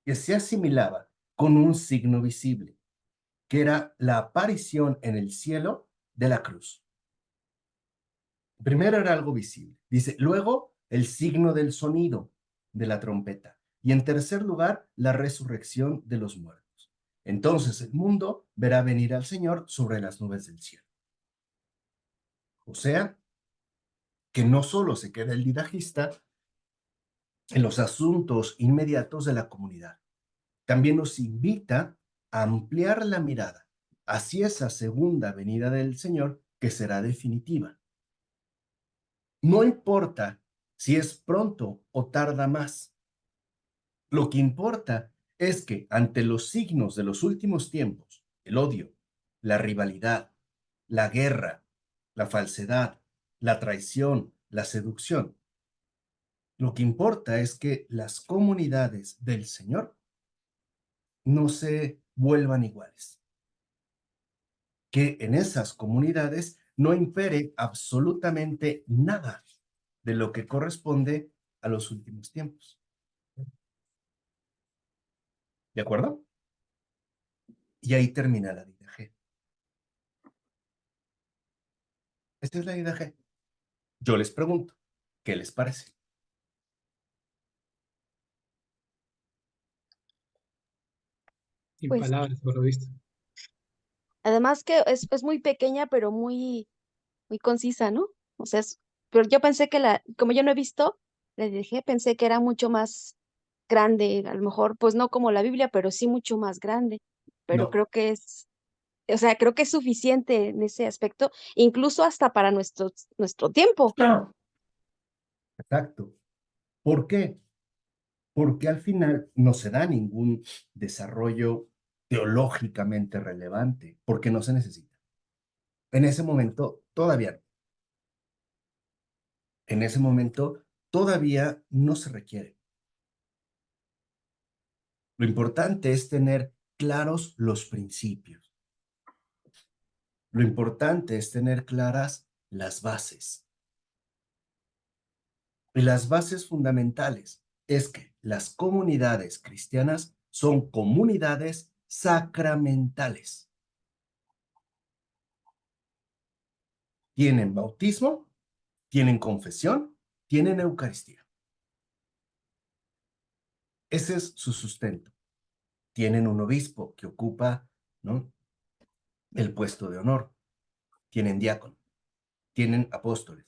que se asimilaba con un signo visible, que era la aparición en el cielo de la cruz. Primero era algo visible. Dice, luego el signo del sonido de la trompeta. Y en tercer lugar, la resurrección de los muertos. Entonces el mundo verá venir al Señor sobre las nubes del cielo. O sea, que no solo se queda el didajista en los asuntos inmediatos de la comunidad, también nos invita a ampliar la mirada hacia esa segunda venida del Señor que será definitiva. No importa si es pronto o tarda más. Lo que importa es que ante los signos de los últimos tiempos, el odio, la rivalidad, la guerra, la falsedad, la traición, la seducción, lo que importa es que las comunidades del Señor no se vuelvan iguales, que en esas comunidades no impere absolutamente nada de lo que corresponde a los últimos tiempos. ¿De acuerdo? Y ahí termina la Dida G. Esta es la Dida G. Yo les pregunto, ¿qué les parece? Sin Pues palabras, por lo visto. además que es muy pequeña, pero muy, muy concisa, ¿no? O sea, pero yo pensé que como yo no he visto, le dije, pensé que era mucho más grande, a lo mejor, pues no como la Biblia, pero sí mucho más grande. Pero No, creo que o sea, creo que es suficiente en ese aspecto, incluso hasta para nuestro tiempo. exacto. ¿Por qué? Porque al final no se da ningún desarrollo teológicamente relevante, porque no se necesita. En ese momento todavía no. En ese momento todavía no se requiere. Lo importante es tener claros los principios. Lo importante es tener claras las bases. Y las bases fundamentales es que las comunidades cristianas son comunidades sacramentales. Tienen bautismo, tienen confesión, tienen Eucaristía. Ese es su sustento. Tienen un obispo que ocupa, ¿no?, el puesto de honor. Tienen diácono, tienen apóstoles,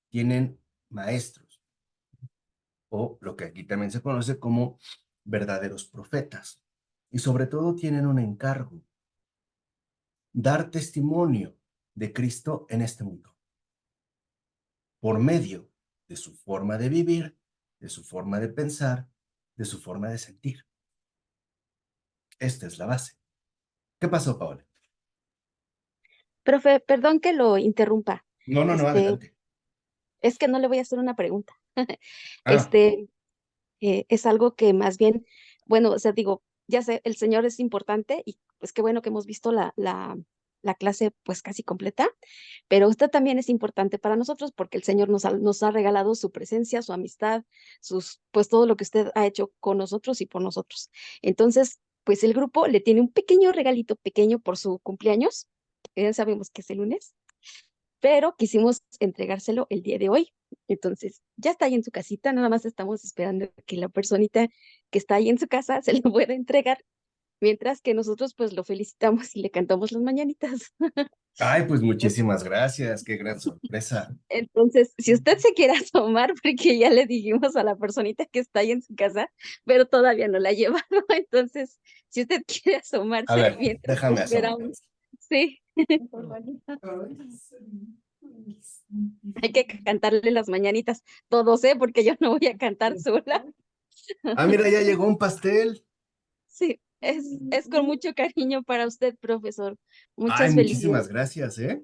tienen maestros, o lo que aquí también se conoce como verdaderos profetas. Y sobre todo tienen un encargo: dar testimonio de Cristo en este mundo, por medio de su forma de vivir, de su forma de pensar, de su forma de sentir. Esta es la base. ¿Qué pasó, Paola? Profe, perdón que lo interrumpa. No, Este, adelante. es que no le voy a hacer una pregunta. Ah, Este, es algo que más bien, bueno, o sea, digo, ya sé, el Señor es importante y pues qué bueno que hemos visto la clase pues casi completa, pero usted también es importante para nosotros porque el Señor nos ha regalado su presencia, su amistad, pues todo lo que usted ha hecho con nosotros y por nosotros. Entonces, pues el grupo le tiene un pequeño regalito pequeño por su cumpleaños, que ya sabemos que es el lunes, pero quisimos entregárselo el día de hoy. Entonces, ya está ahí en su casita, nada más estamos esperando que la personita que está ahí en su casa se lo pueda entregar, mientras que nosotros pues lo felicitamos y le cantamos las mañanitas. ay, pues muchísimas gracias, qué gran sorpresa. Entonces, si usted se quiere asomar, porque ya le dijimos a la personita que está ahí en su casa, pero todavía no la ha llevado, entonces, si usted quiere A asomarse ver, mientras déjame asomarme. esperamos, sí, hay que cantarle las mañanitas, todos, ¿eh? Porque yo no voy a cantar sola. Ah, mira, ya llegó un pastel. Sí, es con mucho cariño para usted, profesor. Ay, Muchas felicidades. muchísimas gracias, ¿eh?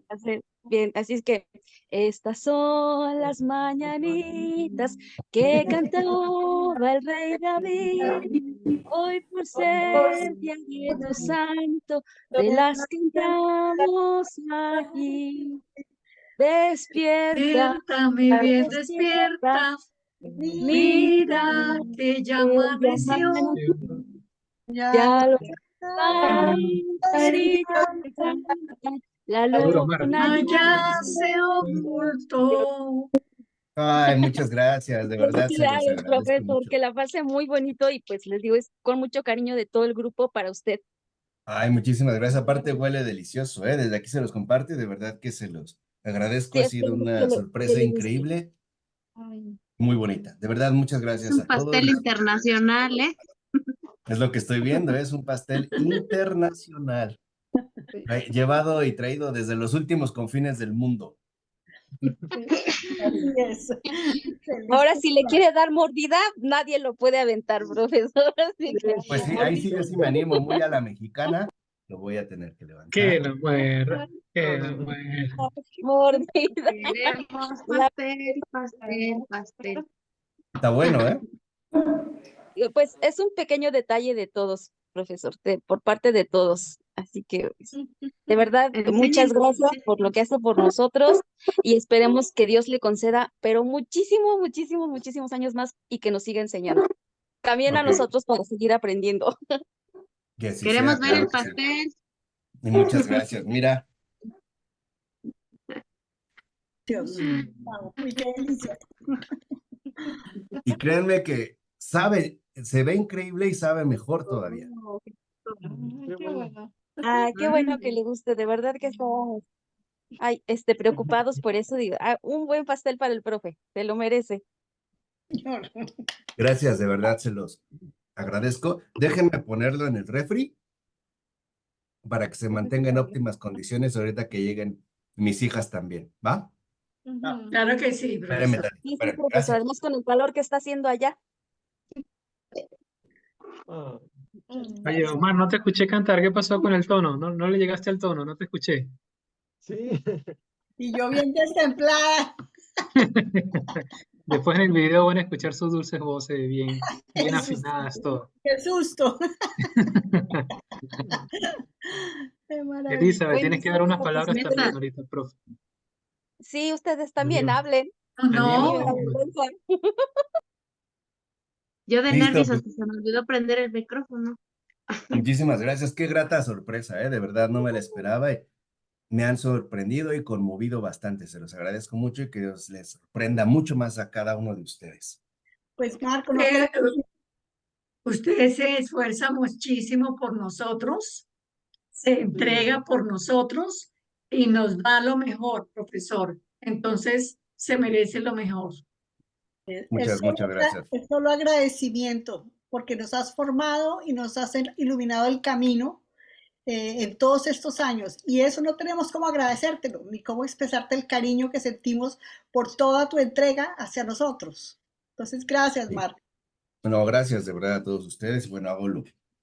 Bien, así es que estas son las mañanitas que cantaba el rey David. Hoy por ser día de tu santo, te las cantamos aquí. Despierta, Despierta, mi bien, despierta, despierta. mira Mira que ya que ya amaneció. amaneció. Ya lo Ah, la Está duro, Mar. luna Allá se ocultó. Ay, muchas gracias, de verdad se los Felicidades, agradezco profesor, mucho. que la pase muy bonito y pues les digo, es con mucho cariño de todo el grupo para usted. Ay, muchísimas gracias. Aparte huele delicioso, ¿eh? Desde aquí se los comparte, de verdad que se los agradezco. Sí, Ha sido esperemos una que sorpresa le guste. increíble, Ay, muy bonita. De verdad, muchas Es gracias un a todos. pastel internacional, ¿eh? Es lo que estoy viendo, es un pastel internacional, llevado y traído desde los últimos confines del mundo. así es. Feliz ahora, si le cumpleaños. quiere dar mordida, nadie lo puede aventar, profesor. Así que Pues sí, ahí sí yo sí me animo, muy a la mexicana, lo voy a tener que Que levantar. la muera, que la muera. mordida. Queremos La- pastel, pastel, pastel. Está bueno, ¿eh? pues es un pequeño detalle de todos, profesor, por parte de todos. Así que, pues, de verdad, muchas Enséñenos. gracias por lo que hace por nosotros y esperemos que Dios le conceda, pero muchísimos, muchísimos, muchísimos años más y que nos siga enseñando. También a Ok, nosotros para seguir aprendiendo. que así Queremos sea, ver el claro que sí. pastel. Y muchas gracias. Mira, Wow, uy, qué delicia. y créanme que sabe, se ve increíble y sabe mejor todavía. Ah, qué bueno que Mm. le guste, de verdad que estamos preocupados por eso. Digo, un buen pastel para el profe, se lo merece. Gracias, de verdad se los agradezco. Déjenme ponerlo en el refri para que se mantenga en óptimas condiciones ahorita que lleguen mis hijas también, ¿va? Claro que sí, Espérenme profesor. tantito, Sí, sí, espérenme, profesor, gracias. además con el calor que está haciendo allá. Oye, Omar, no te escuché cantar. ¿Qué pasó con el tono? No, no le llegaste al tono, no te escuché. Y yo bien destemplada. Después en el video van a escuchar sus dulces voces bien, bien Qué susto, afinadas, todo. qué susto. Qué maravilla. Elizabeth, Bueno, tienes que dar unas pues palabras también Meta. ahorita, profe. sí, ustedes también Anima, hablen. A anima, mí me da No, anima. vergüenza. Yo de Listo, nervios pues hasta se me olvidó prender el micrófono. muchísimas gracias. Qué grata sorpresa, ¿eh? De verdad no me la esperaba y me han sorprendido y conmovido bastante. Se los agradezco mucho y que Dios les sorprenda mucho más a cada uno de ustedes. Pues Marco, no queremos. usted se esfuerza muchísimo por nosotros, se entrega por nosotros y nos da lo mejor, profesor. Entonces, se merece lo mejor. Es Muchas, solo, muchas gracias. es solo agradecimiento porque nos has formado y nos has iluminado el camino en todos estos años. Y eso no tenemos cómo agradecértelo, ni cómo expresarte el cariño que sentimos por toda tu entrega hacia nosotros. Entonces, gracias, Sí. Marco. No, gracias de verdad a todos ustedes. Bueno, hago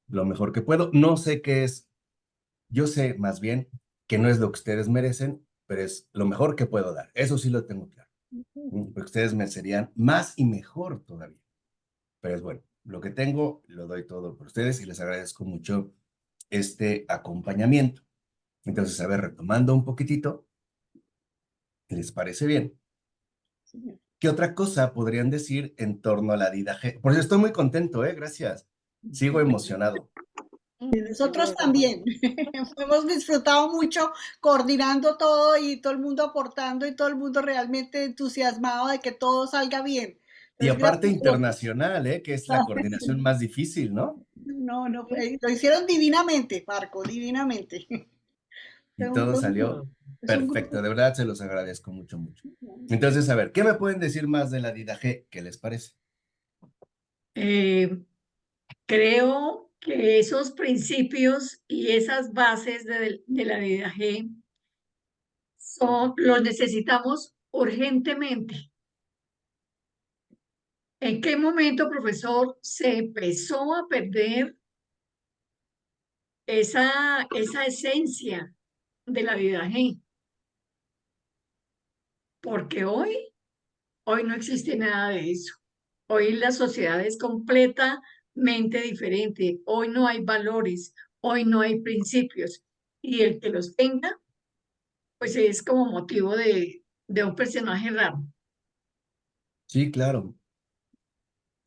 lo mejor que puedo. No sé qué es, yo sé más bien que no es lo que ustedes merecen, pero es lo mejor que puedo dar. Eso sí lo tengo claro. Porque ustedes merecerían más y mejor todavía. Pero es bueno, lo que tengo lo doy todo por ustedes y les agradezco mucho este acompañamiento. Entonces, a ver, retomando un poquitito, ¿les parece bien? ¿Qué otra cosa podrían decir en torno a la didaje? Por eso estoy muy contento, ¿eh? Gracias. Sigo emocionado. Y nosotros también. Hemos disfrutado mucho coordinando todo y todo el mundo aportando y todo el mundo realmente entusiasmado de que todo salga bien. Y Entonces, aparte gracias. internacional, ¿eh? Que es la coordinación más difícil, ¿no? No, no, lo hicieron divinamente, Marco, divinamente. Y Fue todo salió es un perfecto. grupo. De verdad, se los agradezco mucho, mucho. Entonces, a ver, ¿qué me pueden decir más de la didaje? ¿Qué les parece? Eh, creo que esos principios y esas bases de la DIDAG los necesitamos urgentemente. ¿En qué momento, profesor, se empezó a perder esa esencia de la DIDAG? Porque hoy no existe nada de eso. Hoy la sociedad es completamente diferente. Hoy no hay valores, hoy no hay principios. Y el que los tenga, pues es como motivo de un personaje raro. Sí, claro.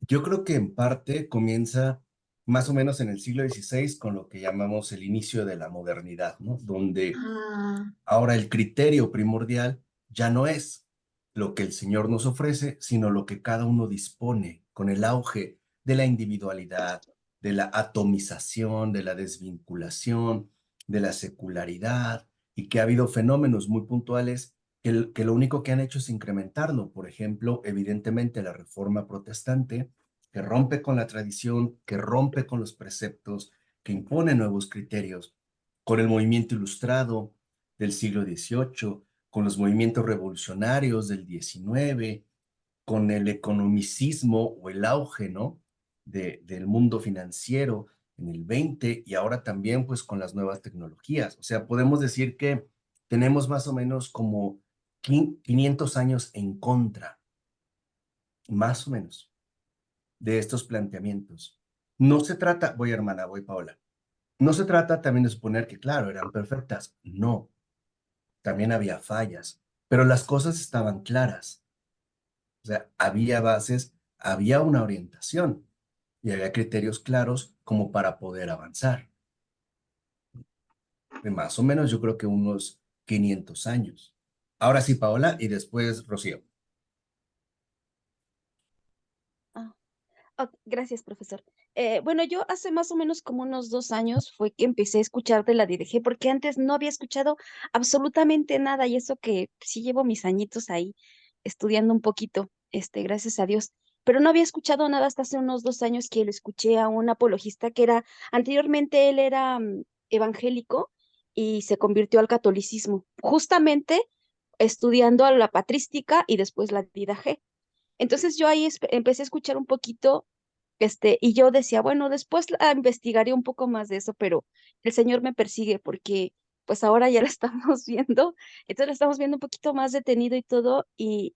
Yo creo que en parte comienza más o menos en el siglo XVI, con lo que llamamos el inicio de la modernidad, ¿no? Donde Ah, ahora el criterio primordial ya no es lo que el Señor nos ofrece, sino lo que cada uno dispone con el auge de la individualidad, de la atomización, de la desvinculación, de la secularidad, y que ha habido fenómenos muy puntuales que lo único que han hecho es incrementarlo. Por ejemplo, evidentemente la Reforma Protestante, que rompe con la tradición, que rompe con los preceptos, que impone nuevos criterios, con el movimiento ilustrado del siglo XVIII, con los movimientos revolucionarios del XIX, con el economicismo o el auge, ¿no? Del mundo financiero en el 20 y ahora también pues con las nuevas tecnologías. O sea, podemos decir que tenemos más o menos como 500 años en contra, más o menos, de estos planteamientos. No se trata, voy hermana, voy Paola, no se trata también de suponer que, claro, eran perfectas. No, también había fallas, pero las cosas estaban claras. O sea, había bases, había una orientación y había criterios claros como para poder avanzar. De más o menos yo creo que unos 500 años. Ahora sí, Paola, y después Rocío. Ah, gracias, profesor. Bueno, yo hace más o menos como unos 2 años fue que empecé a escuchar de la DDG, porque antes no había escuchado absolutamente nada, y eso que sí llevo mis añitos ahí estudiando un poquito, gracias a Dios. Pero no había escuchado nada hasta hace unos 2 años que lo escuché a un apologista que era, anteriormente él era evangélico y se convirtió al catolicismo, justamente estudiando a la patrística y después la DDG. Entonces yo ahí empecé a escuchar un poquito, y yo decía, bueno, después investigaré un poco más de eso, pero el Señor me persigue porque pues ahora ya la estamos viendo, entonces la estamos viendo un poquito más detenido y todo, y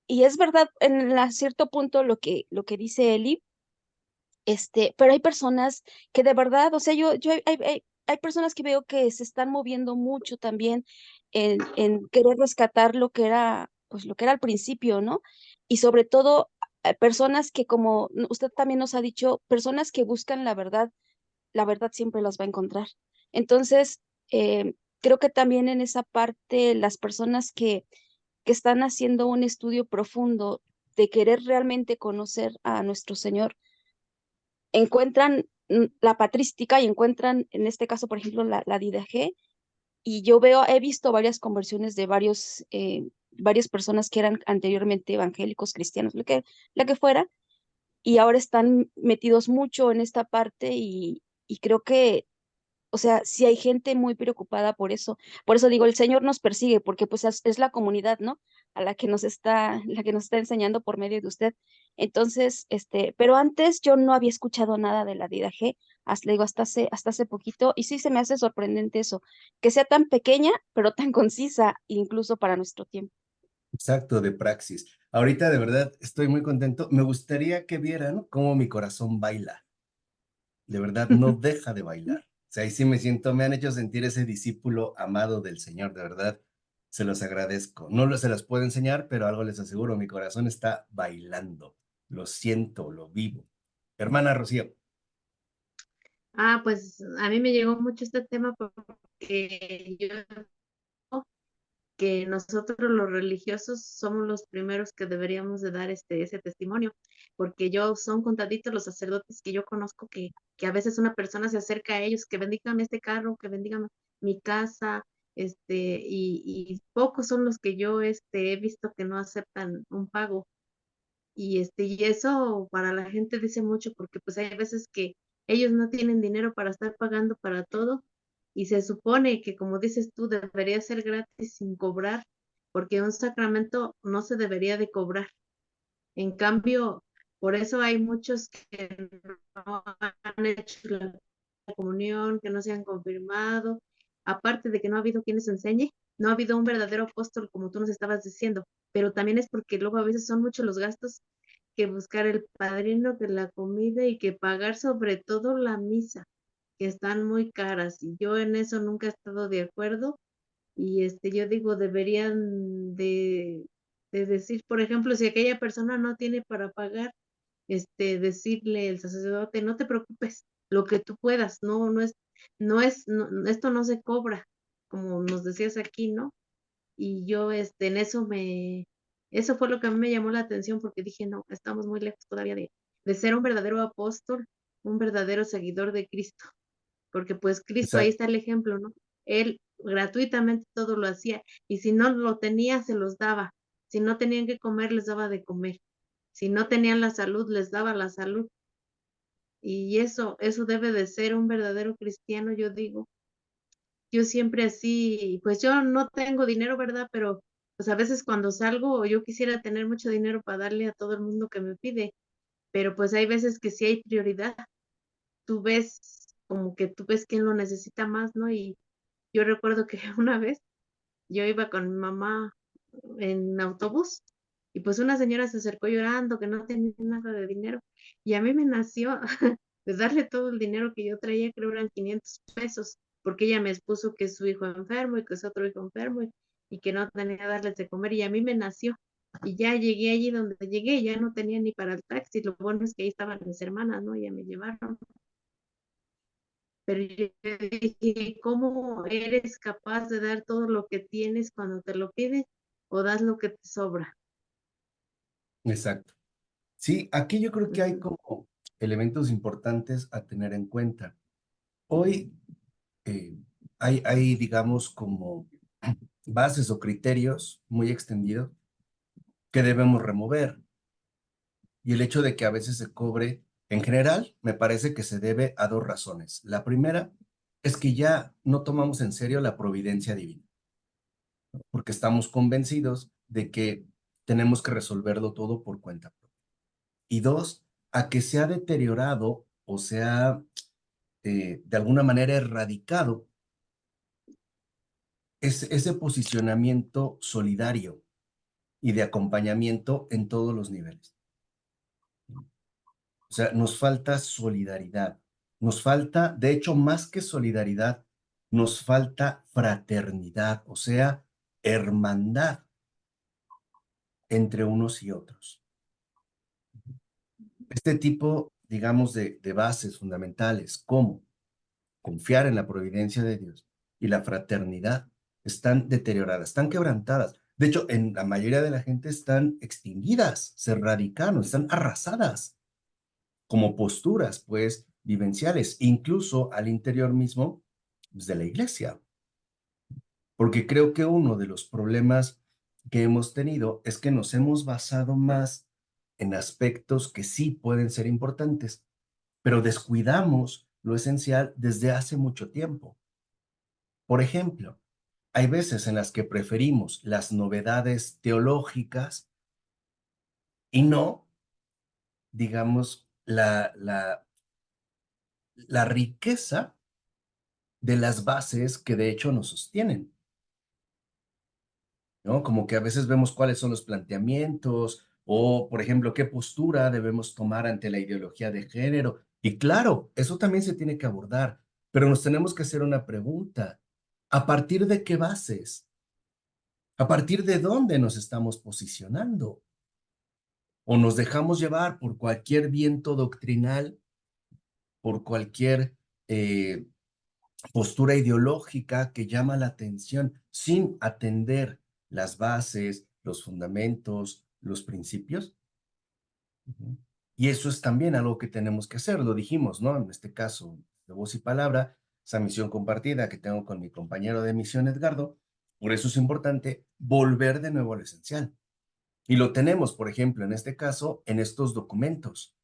es verdad en cierto punto lo que dice Eli, pero hay personas que de verdad, o sea, hay personas que veo que se están moviendo mucho también en querer rescatar lo que era, pues lo que era al principio, ¿no? Y sobre todo, personas que, como usted también nos ha dicho, personas que buscan la verdad siempre las va a encontrar. Entonces, creo que también en esa parte, las personas que están haciendo un estudio profundo de querer realmente conocer a nuestro Señor, encuentran la patrística y encuentran, en este caso, por ejemplo, la DDG, y he visto varias conversiones de varias personas que eran anteriormente evangélicos, cristianos, la que fuera, y ahora están metidos mucho en esta parte y creo que, o sea, sí hay gente muy preocupada por eso. Por eso digo, el Señor nos persigue, porque pues es la comunidad, ¿no? A la que nos está enseñando por medio de usted. Entonces, pero antes yo no había escuchado nada de la DIDAG, hasta, le digo, hasta hace poquito, y sí se me hace sorprendente eso, que sea tan pequeña, pero tan concisa, incluso para nuestro tiempo. Exacto, de praxis. Ahorita de verdad estoy muy contento. Me gustaría que vieran cómo mi corazón baila. De verdad no deja de bailar. O sea, ahí sí me siento, me han hecho sentir ese discípulo amado del Señor, de verdad. Se los agradezco. Se los puedo enseñar, pero algo les aseguro, mi corazón está bailando. Lo siento, lo vivo. Hermana Rocío. Pues a mí me llegó mucho este tema porque yo que nosotros los religiosos somos los primeros que deberíamos de dar ese testimonio, porque son contaditos los sacerdotes que yo conozco que a veces una persona se acerca a ellos, que bendigan este carro, que bendigan mi casa, y pocos son los que yo he visto que no aceptan un pago. Y eso para la gente dice mucho, porque pues hay veces que ellos no tienen dinero para estar pagando para todo, y se supone que, como dices tú, debería ser gratis sin cobrar, porque un sacramento no se debería de cobrar. En cambio, por eso hay muchos que no han hecho la comunión, que no se han confirmado, aparte de que no ha habido quien les enseñe, no ha habido un verdadero apóstol, como tú nos estabas diciendo, pero también es porque luego a veces son muchos los gastos, que buscar el padrino, que la comida y que pagar sobre todo la misa, que están muy caras, y yo en eso nunca he estado de acuerdo. Y yo digo, deberían de decir, por ejemplo, si aquella persona no tiene para pagar, decirle el sacerdote, no te preocupes, lo que tú puedas, esto no se cobra, como nos decías aquí, ¿no? Y yo, en eso fue lo que a mí me llamó la atención, porque dije, no, estamos muy lejos todavía de ser un verdadero apóstol, un verdadero seguidor de Cristo, porque pues Cristo, ahí Exacto. está el ejemplo, ¿no? Él gratuitamente todo lo hacía, y si no lo tenía, se los daba. Si no tenían que comer, les daba de comer. Si no tenían la salud, les daba la salud. Y eso debe de ser un verdadero cristiano, yo digo. Yo siempre así, pues yo no tengo dinero, ¿verdad? Pero pues a veces cuando salgo, yo quisiera tener mucho dinero para darle a todo el mundo que me pide, pero pues hay veces que sí hay prioridad. Tú ves, como que tú ves quién lo necesita más, ¿no? Y yo recuerdo que una vez yo iba con mi mamá en autobús y pues una señora se acercó llorando que no tenía nada de dinero y a mí me nació de darle todo el dinero que yo traía, creo eran 500 pesos, porque ella me expuso que su hijo enfermo y que su otro hijo enfermo y que no tenía que darles de comer y a mí me nació. Y ya llegué allí donde llegué, ya no tenía ni para el taxi. Lo bueno es que ahí estaban mis hermanas, ¿no? Ya me llevaron. Pero yo dije, ¿cómo eres capaz de dar todo lo que tienes cuando te lo piden o das lo que te sobra? Exacto. Sí, aquí yo creo que hay Ujú. como elementos importantes a tener en cuenta. Hoy eh, hay, digamos, como bases o criterios muy extendidos que debemos remover. Y el hecho de que a veces se cobre, en general, me parece que se debe a dos razones. La primera es que ya no tomamos en serio la providencia divina, porque estamos convencidos de que tenemos que resolverlo todo por cuenta propia. Y dos, a que se ha deteriorado o se ha de alguna manera erradicado ese posicionamiento solidario y de acompañamiento en todos los niveles. O sea, nos falta solidaridad, nos falta, de hecho, más que solidaridad, nos falta fraternidad, o sea, hermandad entre unos y otros. Este tipo, digamos, de bases fundamentales, como confiar en la providencia de Dios y la fraternidad, están deterioradas, están quebrantadas. De hecho, en la mayoría de la gente están extinguidas, se erradicaron, están arrasadas como posturas, pues, vivenciales, incluso al interior mismo pues, de la iglesia. Porque creo que uno de los problemas que hemos tenido es que nos hemos basado más en aspectos que sí pueden ser importantes, pero descuidamos lo esencial desde hace mucho tiempo. Por ejemplo, hay veces en las que preferimos las novedades teológicas y no, digamos, la riqueza de las bases que de hecho nos sostienen, ¿no? Como que a veces vemos cuáles son los planteamientos o, por ejemplo, qué postura debemos tomar ante la ideología de género. Y claro, eso también se tiene que abordar, pero nos tenemos que hacer una pregunta. ¿A partir de qué bases? ¿A partir de dónde nos estamos posicionando? ¿O nos dejamos llevar por cualquier viento doctrinal, por cualquier postura ideológica que llama la atención sin atender las bases, los fundamentos, los principios? Ujú. Y eso es también algo que tenemos que hacer, lo dijimos, ¿no? En este caso, de voz y palabra, esa misión compartida que tengo con mi compañero de misión, Edgardo, por eso es importante volver de nuevo al esencial. Y lo tenemos, por ejemplo, en este caso, en estos documentos,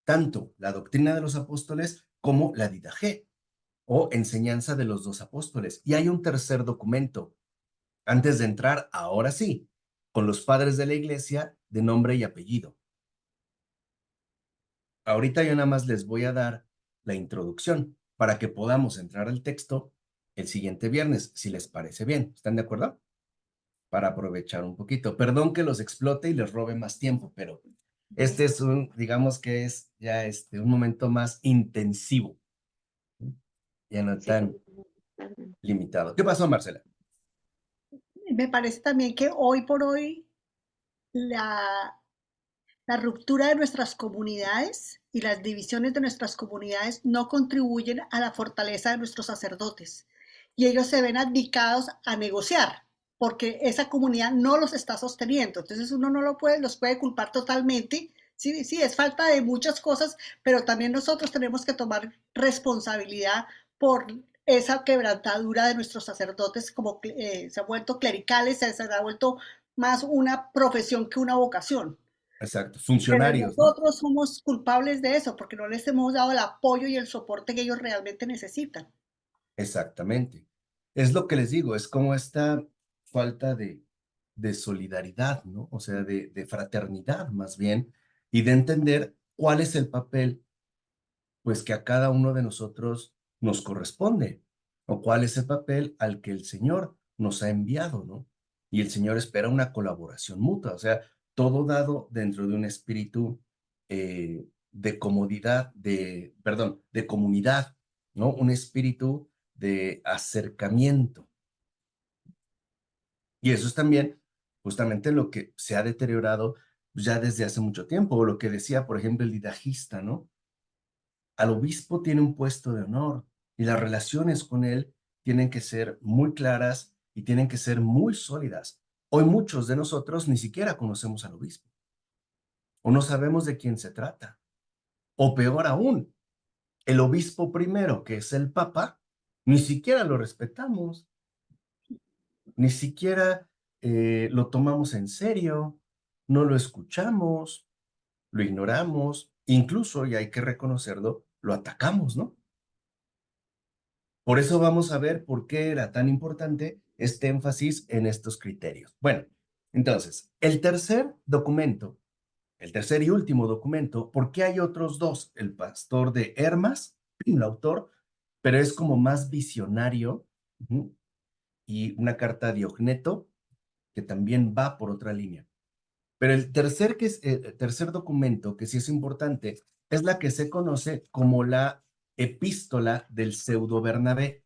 tanto la doctrina de los apóstoles como la Didache, o enseñanza de los dos apóstoles. Y hay un tercer documento, antes de entrar, ahora sí, con los padres de la iglesia de nombre y apellido. Ahorita yo nada más les voy a dar la introducción para que podamos entrar al texto el siguiente viernes, si les parece bien. ¿Están de acuerdo? Para aprovechar un poquito. Perdón que los explote y les robe más tiempo, pero este es digamos que es ya un momento más intensivo, ya no Sí, tan limitado. ¿Qué pasó, Marcela? Me parece también que hoy por hoy la, La ruptura de nuestras comunidades y las divisiones de nuestras comunidades no contribuyen a la fortaleza de nuestros sacerdotes y ellos se ven abdicados a negociar porque esa comunidad no los está sosteniendo. Entonces uno no los puede culpar totalmente. Sí, sí, es falta de muchas cosas, pero también nosotros tenemos que tomar responsabilidad por esa quebrantadura de nuestros sacerdotes, como se han vuelto clericales, se ha vuelto más una profesión que una vocación. Exacto, Pero funcionarios, ¿no? nosotros somos culpables de eso porque no les hemos dado el apoyo y el soporte que ellos realmente necesitan. Exactamente. Es lo que les digo, es como esta falta de solidaridad, ¿no? O sea, de fraternidad más bien, y de entender cuál es el papel, pues, que a cada uno de nosotros nos corresponde, o cuál es el papel al que el Señor nos ha enviado, ¿no? Y el Señor espera una colaboración mutua, o sea, todo dado dentro de un espíritu de comodidad, perdón, de comunidad, ¿no? Un espíritu de acercamiento. Y eso es también justamente lo que se ha deteriorado ya desde hace mucho tiempo, o lo que decía, por ejemplo, el lidajista, ¿no? Al obispo tiene un puesto de honor y las relaciones con él tienen que ser muy claras y tienen que ser muy sólidas. Hoy muchos de nosotros ni siquiera conocemos al obispo o no sabemos de quién se trata. O peor aún, el obispo primero, que es el papa, ni siquiera lo respetamos, ni siquiera lo tomamos en serio, no lo escuchamos, lo ignoramos, incluso, y hay que reconocerlo, lo atacamos, ¿no? Por eso vamos a ver por qué era tan importante este énfasis en estos criterios. Bueno, entonces, el tercer documento, el tercer y último documento, porque hay otros dos, el pastor de Hermas, el autor, pero es como más visionario, y una carta a Diogneto, que también va por otra línea. Pero el tercer, el tercer documento, que sí es importante, es la que se conoce como la epístola del pseudo Bernabé.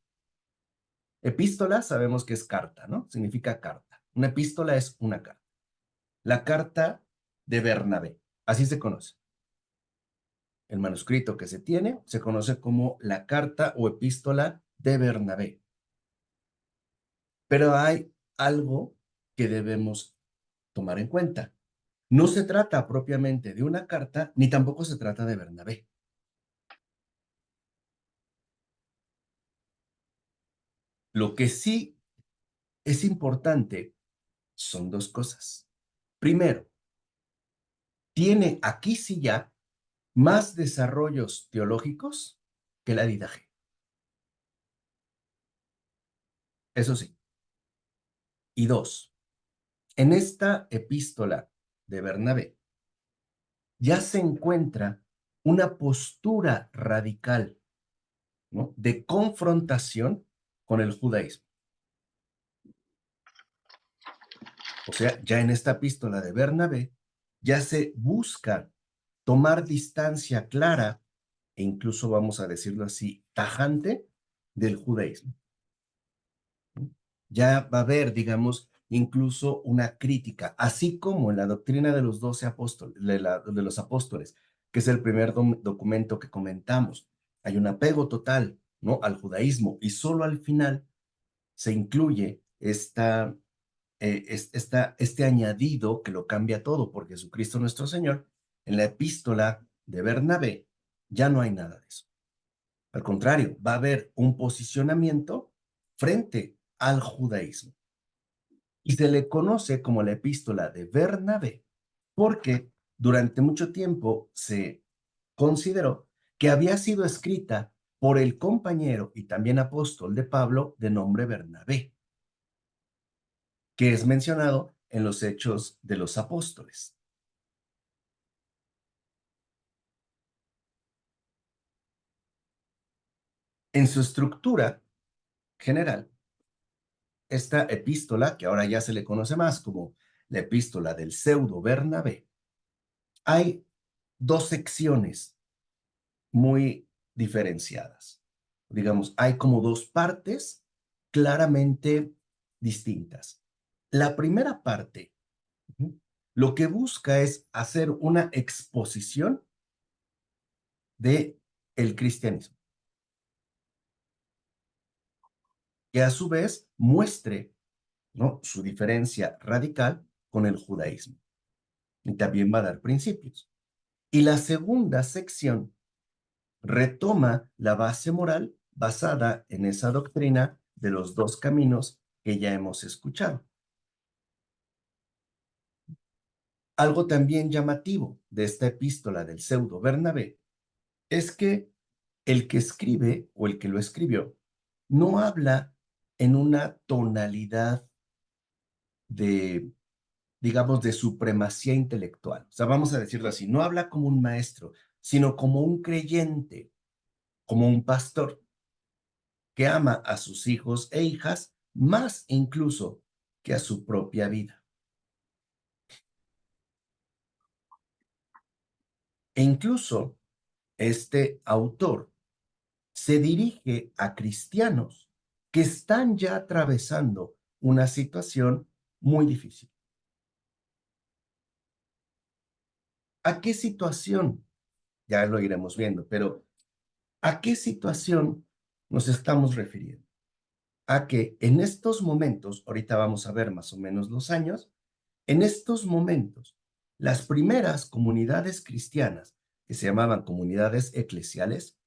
Epístola sabemos que es carta, ¿no? Significa carta. Una epístola es una carta. La carta de Bernabé, así se conoce. El manuscrito que se tiene se conoce como la carta o epístola de Bernabé. Pero hay algo que debemos tomar en cuenta. No se trata propiamente de una carta, ni tampoco se trata de Bernabé. Lo que sí es importante son dos cosas. Primero, tiene aquí sí ya más desarrollos teológicos que la Didache. Eso sí. Y dos, en esta epístola de Bernabé ya se encuentra una postura radical, ¿no?, de confrontación con el judaísmo. O sea, ya en esta epístola de Bernabé ya se busca tomar distancia clara e incluso, vamos a decirlo así, tajante del judaísmo. Ya va a haber, digamos, incluso una crítica, así como en la doctrina de los 12 apóstoles, de los apóstoles, que es el primer documento que comentamos. Hay un apego total, ¿no?, al judaísmo, y solo al final se incluye este añadido que lo cambia todo por Jesucristo nuestro Señor. En la epístola de Bernabé ya no hay nada de eso. Al contrario, va a haber un posicionamiento frente al judaísmo. Y se le conoce como la epístola de Bernabé porque durante mucho tiempo se consideró que había sido escrita por el compañero y también apóstol de Pablo de nombre Bernabé, que es mencionado en los Hechos de los Apóstoles. En su estructura general, esta epístola, que ahora ya se le conoce más como la epístola del pseudo Bernabé, hay dos secciones muy diferenciadas. Digamos, hay como dos partes claramente distintas. La primera parte lo que busca es hacer una exposición de el cristianismo, que a su vez muestre, ¿no?, su diferencia radical con el judaísmo. Y también va a dar principios. Y la segunda sección retoma la base moral basada en esa doctrina de los dos caminos que ya hemos escuchado. Algo también llamativo de esta epístola del pseudo Bernabé es que el que escribe o el que lo escribió no habla en una tonalidad de, digamos, de supremacía intelectual. O sea, vamos a decirlo así, no habla como un maestro, sino como un creyente, como un pastor que ama a sus hijos e hijas más incluso que a su propia vida. E incluso este autor se dirige a cristianos que están ya atravesando una situación muy difícil. ¿A qué situación? Ya lo iremos viendo, pero ¿a qué situación nos estamos refiriendo? A que en estos momentos, ahorita vamos a ver más o menos los años, en estos momentos, las primeras comunidades cristianas, que se llamaban comunidades eclesiales,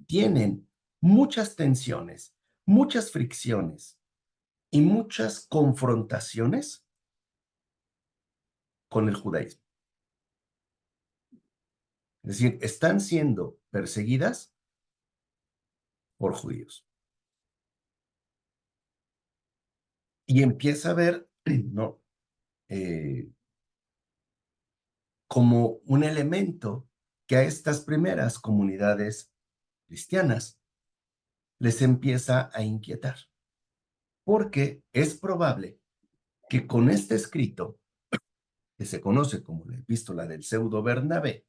tienen muchas tensiones, muchas fricciones y muchas confrontaciones con el judaísmo. Es decir, están siendo perseguidas por judíos. Y empieza a ver, ¿no?, como un elemento que a estas primeras comunidades cristianas les empieza a inquietar, porque es probable que con este escrito, que se conoce como la epístola del pseudo Bernabé,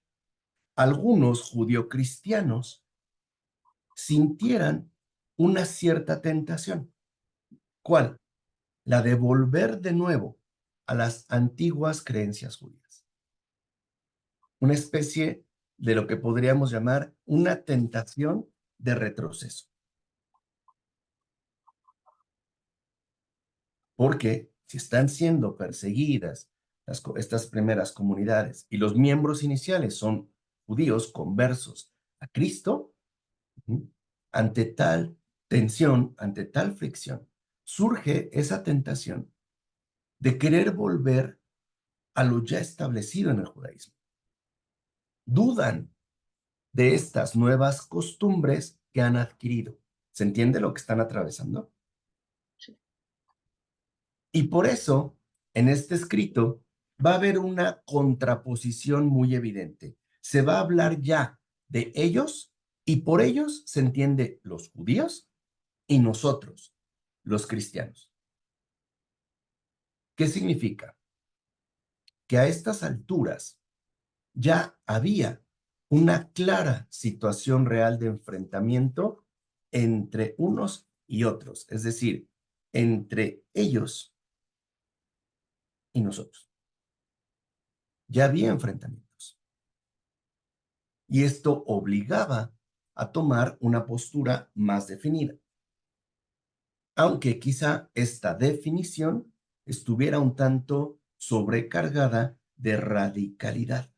algunos judio-cristianos sintieran una cierta tentación. ¿Cuál? La de volver de nuevo a las antiguas creencias judías. Una especie de lo que podríamos llamar una tentación de retroceso. Porque si están siendo perseguidas estas primeras comunidades y los miembros iniciales son judíos conversos a Cristo, ante tal tensión, ante tal fricción, surge esa tentación de querer volver a lo ya establecido en el judaísmo. Dudan de estas nuevas costumbres que han adquirido. ¿Se entiende lo que están atravesando? Y por eso, en este escrito, va a haber una contraposición muy evidente. Se va a hablar ya de ellos y por ellos se entiende los judíos y nosotros, los cristianos. ¿Qué significa? Que a estas alturas ya había una clara situación real de enfrentamiento entre unos y otros, es decir, entre ellos y nosotros. Ya había enfrentamientos. Y esto obligaba a tomar una postura más definida. Aunque quizá esta definición estuviera un tanto sobrecargada de radicalidad.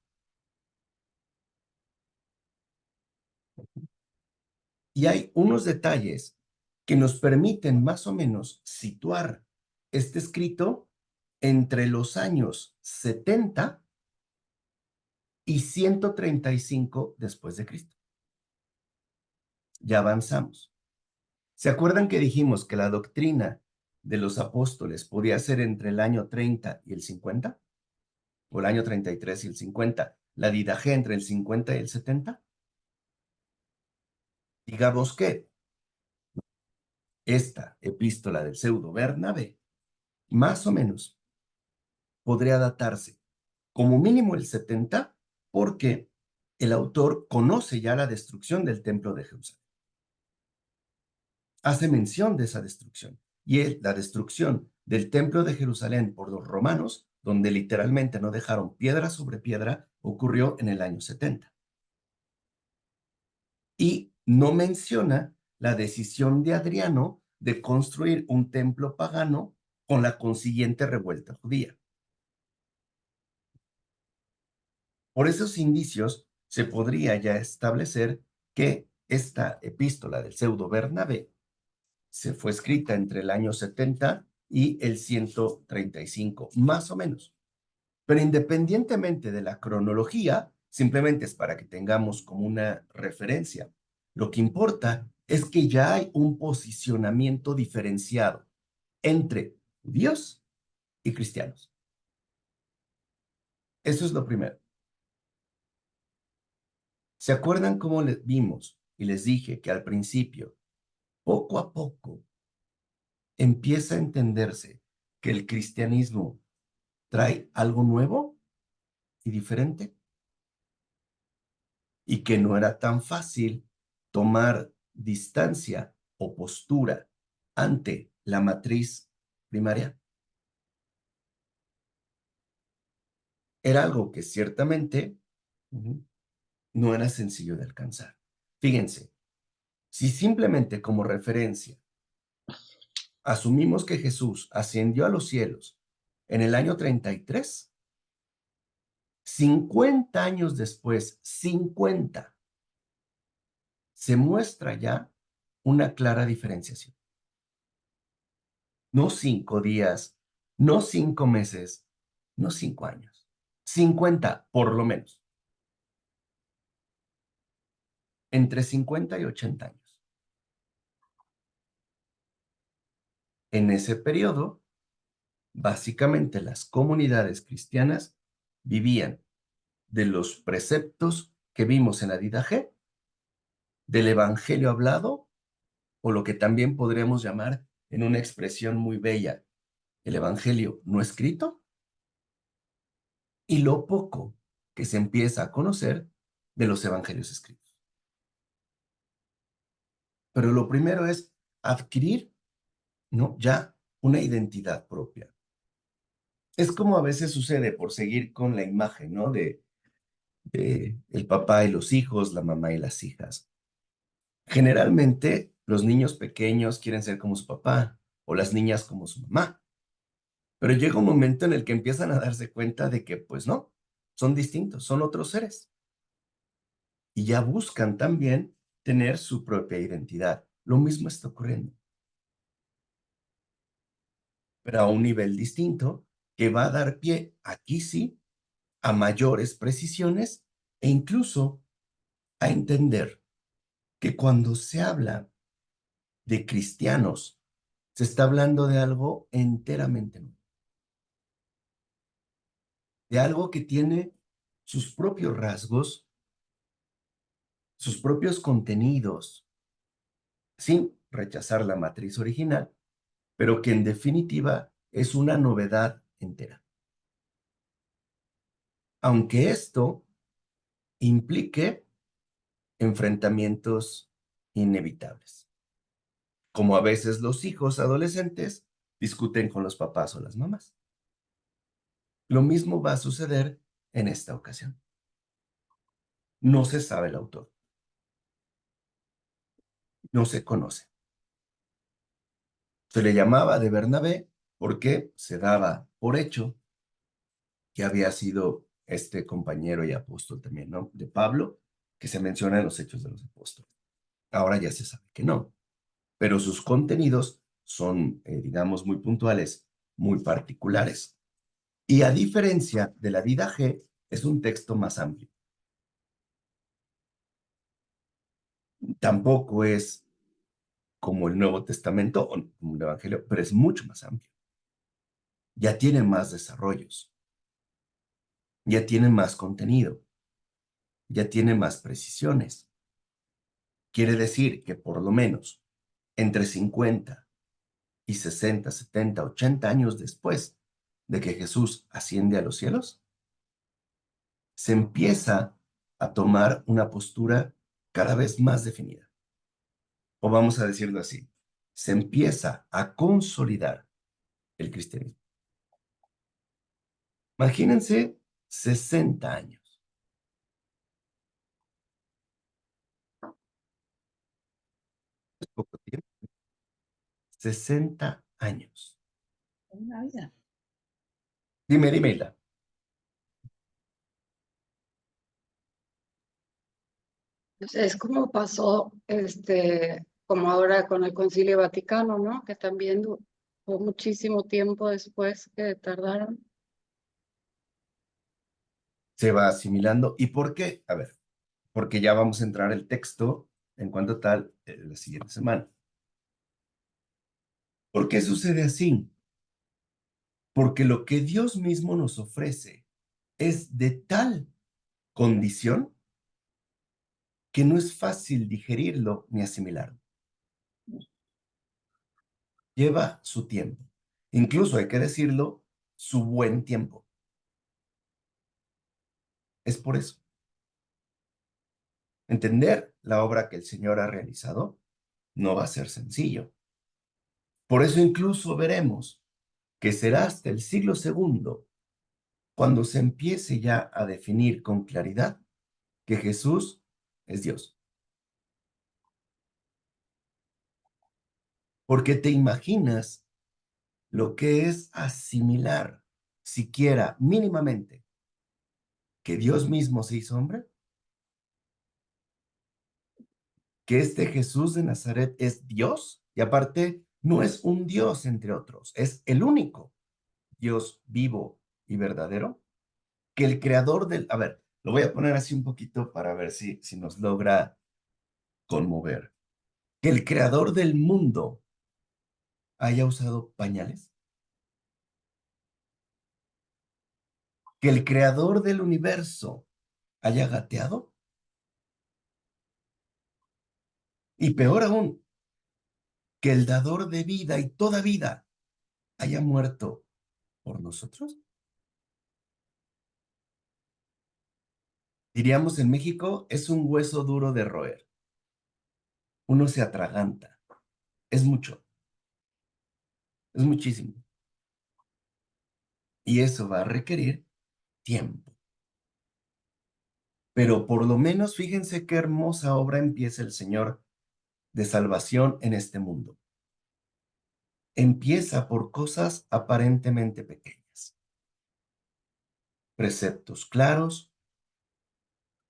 Y hay unos detalles que nos permiten más o menos situar este escrito entre los años 70 y 135 después de Cristo. Ya avanzamos. ¿Se acuerdan que dijimos que la doctrina de los apóstoles podía ser entre el año 30 y el 50? ¿O el año 33 y el 50? ¿La didaje entre el 50 y el 70? Digamos que esta epístola del pseudo Bernabé, más o menos, podría datarse como mínimo el 70, porque el autor conoce ya la destrucción del templo de Jerusalén. Hace mención de esa destrucción. Y la destrucción del templo de Jerusalén por los romanos donde literalmente no dejaron piedra sobre piedra, ocurrió en el año 70. Y no menciona la decisión de Adriano de construir un templo pagano con la consiguiente revuelta judía. Por esos indicios, se podría ya establecer que esta epístola del pseudo Bernabé se fue escrita entre el año 70 y el 135, más o menos. Pero independientemente de la cronología, simplemente es para que tengamos como una referencia. Lo que importa es que ya hay un posicionamiento diferenciado entre judíos y cristianos. Eso es lo primero. ¿Se acuerdan cómo les vimos y les dije que al principio, poco a poco, empieza a entenderse que el cristianismo trae algo nuevo y diferente? Y que no era tan fácil tomar distancia o postura ante la matriz primaria. Era algo que ciertamente no era sencillo de alcanzar. Fíjense, si simplemente como referencia asumimos que Jesús ascendió a los cielos en el año 33, 50 años después, 50, se muestra ya una clara diferenciación. No 5 días, no 5 meses, no 5 años, 50 por lo menos, entre 50 y 80 años. En ese periodo, básicamente las comunidades cristianas vivían de los preceptos que vimos en la Didache, del evangelio hablado, o lo que también podríamos llamar en una expresión muy bella, el evangelio no escrito, y lo poco que se empieza a conocer de los evangelios escritos. Pero lo primero es adquirir, ¿no?, ya una identidad propia. Es como a veces sucede, por seguir con la imagen, ¿no?, de el papá y los hijos, la mamá y las hijas. Generalmente los niños pequeños quieren ser como su papá o las niñas como su mamá. Pero llega un momento en el que empiezan a darse cuenta de que, pues no, son distintos, son otros seres. Y ya buscan también tener su propia identidad. Lo mismo está ocurriendo, pero a un nivel distinto, que va a dar pie, aquí sí, a mayores precisiones e incluso a entender que cuando se habla de cristianos, se está hablando de algo enteramente nuevo, de algo que tiene sus propios rasgos, sus propios contenidos, sin rechazar la matriz original, pero que en definitiva es una novedad entera. Aunque esto implique enfrentamientos inevitables, como a veces los hijos adolescentes discuten con los papás o las mamás. Lo mismo va a suceder en esta ocasión. No se sabe el autor, no se conoce. Se le llamaba de Bernabé porque se daba por hecho que había sido este compañero y apóstol también, ¿no?, de Pablo, que se menciona en los Hechos de los Apóstoles. Ahora ya se sabe que no, pero sus contenidos son, digamos, muy puntuales, muy particulares. Y a diferencia de la Didache, es un texto más amplio. Tampoco es como el Nuevo Testamento o como el Evangelio, pero es mucho más amplio. Ya tiene más desarrollos, ya tiene más contenido, ya tiene más precisiones. Quiere decir que por lo menos entre 50 y 60, 70, 80 años después de que Jesús asciende a los cielos, se empieza a tomar una postura cada vez más definida. O vamos a decirlo así, se empieza a consolidar el cristianismo. Imagínense 60 años. Es poco tiempo. 60 años. Una vida. Dime, Hilda. Pues es como pasó, como ahora con el Concilio Vaticano, ¿no? Que también fue muchísimo tiempo después que tardaron. Se va asimilando. ¿Y por qué? A ver, porque ya vamos a entrar el texto en cuanto tal la siguiente semana. ¿Por qué sucede así? Porque lo que Dios mismo nos ofrece es de tal condición que no es fácil digerirlo ni asimilarlo. Lleva su tiempo. Incluso hay que decirlo, su buen tiempo. Es por eso. Entender la obra que el Señor ha realizado no va a ser sencillo. Por eso incluso veremos que será hasta el siglo segundo cuando se empiece ya a definir con claridad que Jesús es Dios. Porque te imaginas lo que es asimilar, siquiera mínimamente, que Dios mismo se hizo hombre, que este Jesús de Nazaret es Dios y aparte no es un Dios entre otros, es el único Dios vivo y verdadero, que el creador del... A ver, lo voy a poner así un poquito para ver si nos logra conmover. Que el creador del mundo haya usado pañales. Que el creador del universo haya gateado. Y peor aún, que el dador de vida y toda vida haya muerto por nosotros. Diríamos en México, es un hueso duro de roer. Uno se atraganta. Es mucho. Es muchísimo. Y eso va a requerir tiempo. Pero por lo menos fíjense qué hermosa obra empieza el Señor de salvación en este mundo. Empieza por cosas aparentemente pequeñas. Preceptos claros,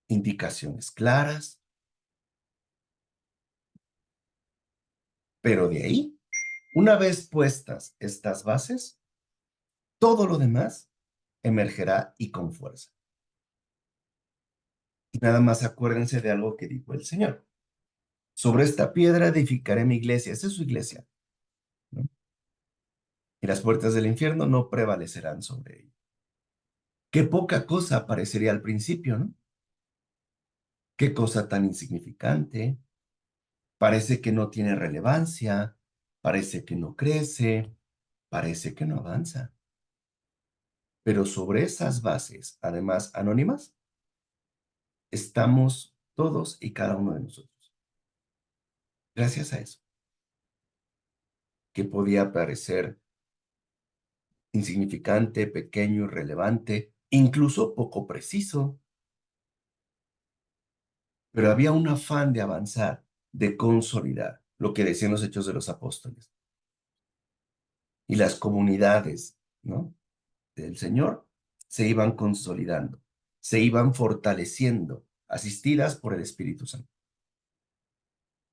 indicaciones claras, pero de ahí, una vez puestas estas bases, todo lo demás emergerá y con fuerza. Y nada más acuérdense de algo que dijo el Señor. Sobre esta piedra edificaré mi iglesia. Esa es su iglesia, ¿no? Y las puertas del infierno no prevalecerán sobre ella. Qué poca cosa parecería al principio, ¿no? Qué cosa tan insignificante. Parece que no tiene relevancia, parece que no crece, parece que no avanza. Pero sobre esas bases, además anónimas, estamos todos y cada uno de nosotros. Gracias a eso, que podía parecer insignificante, pequeño, irrelevante, incluso poco preciso. Pero había un afán de avanzar, de consolidar, lo que decían los Hechos de los Apóstoles. Y las comunidades, ¿no?, del Señor se iban consolidando, se iban fortaleciendo, asistidas por el Espíritu Santo.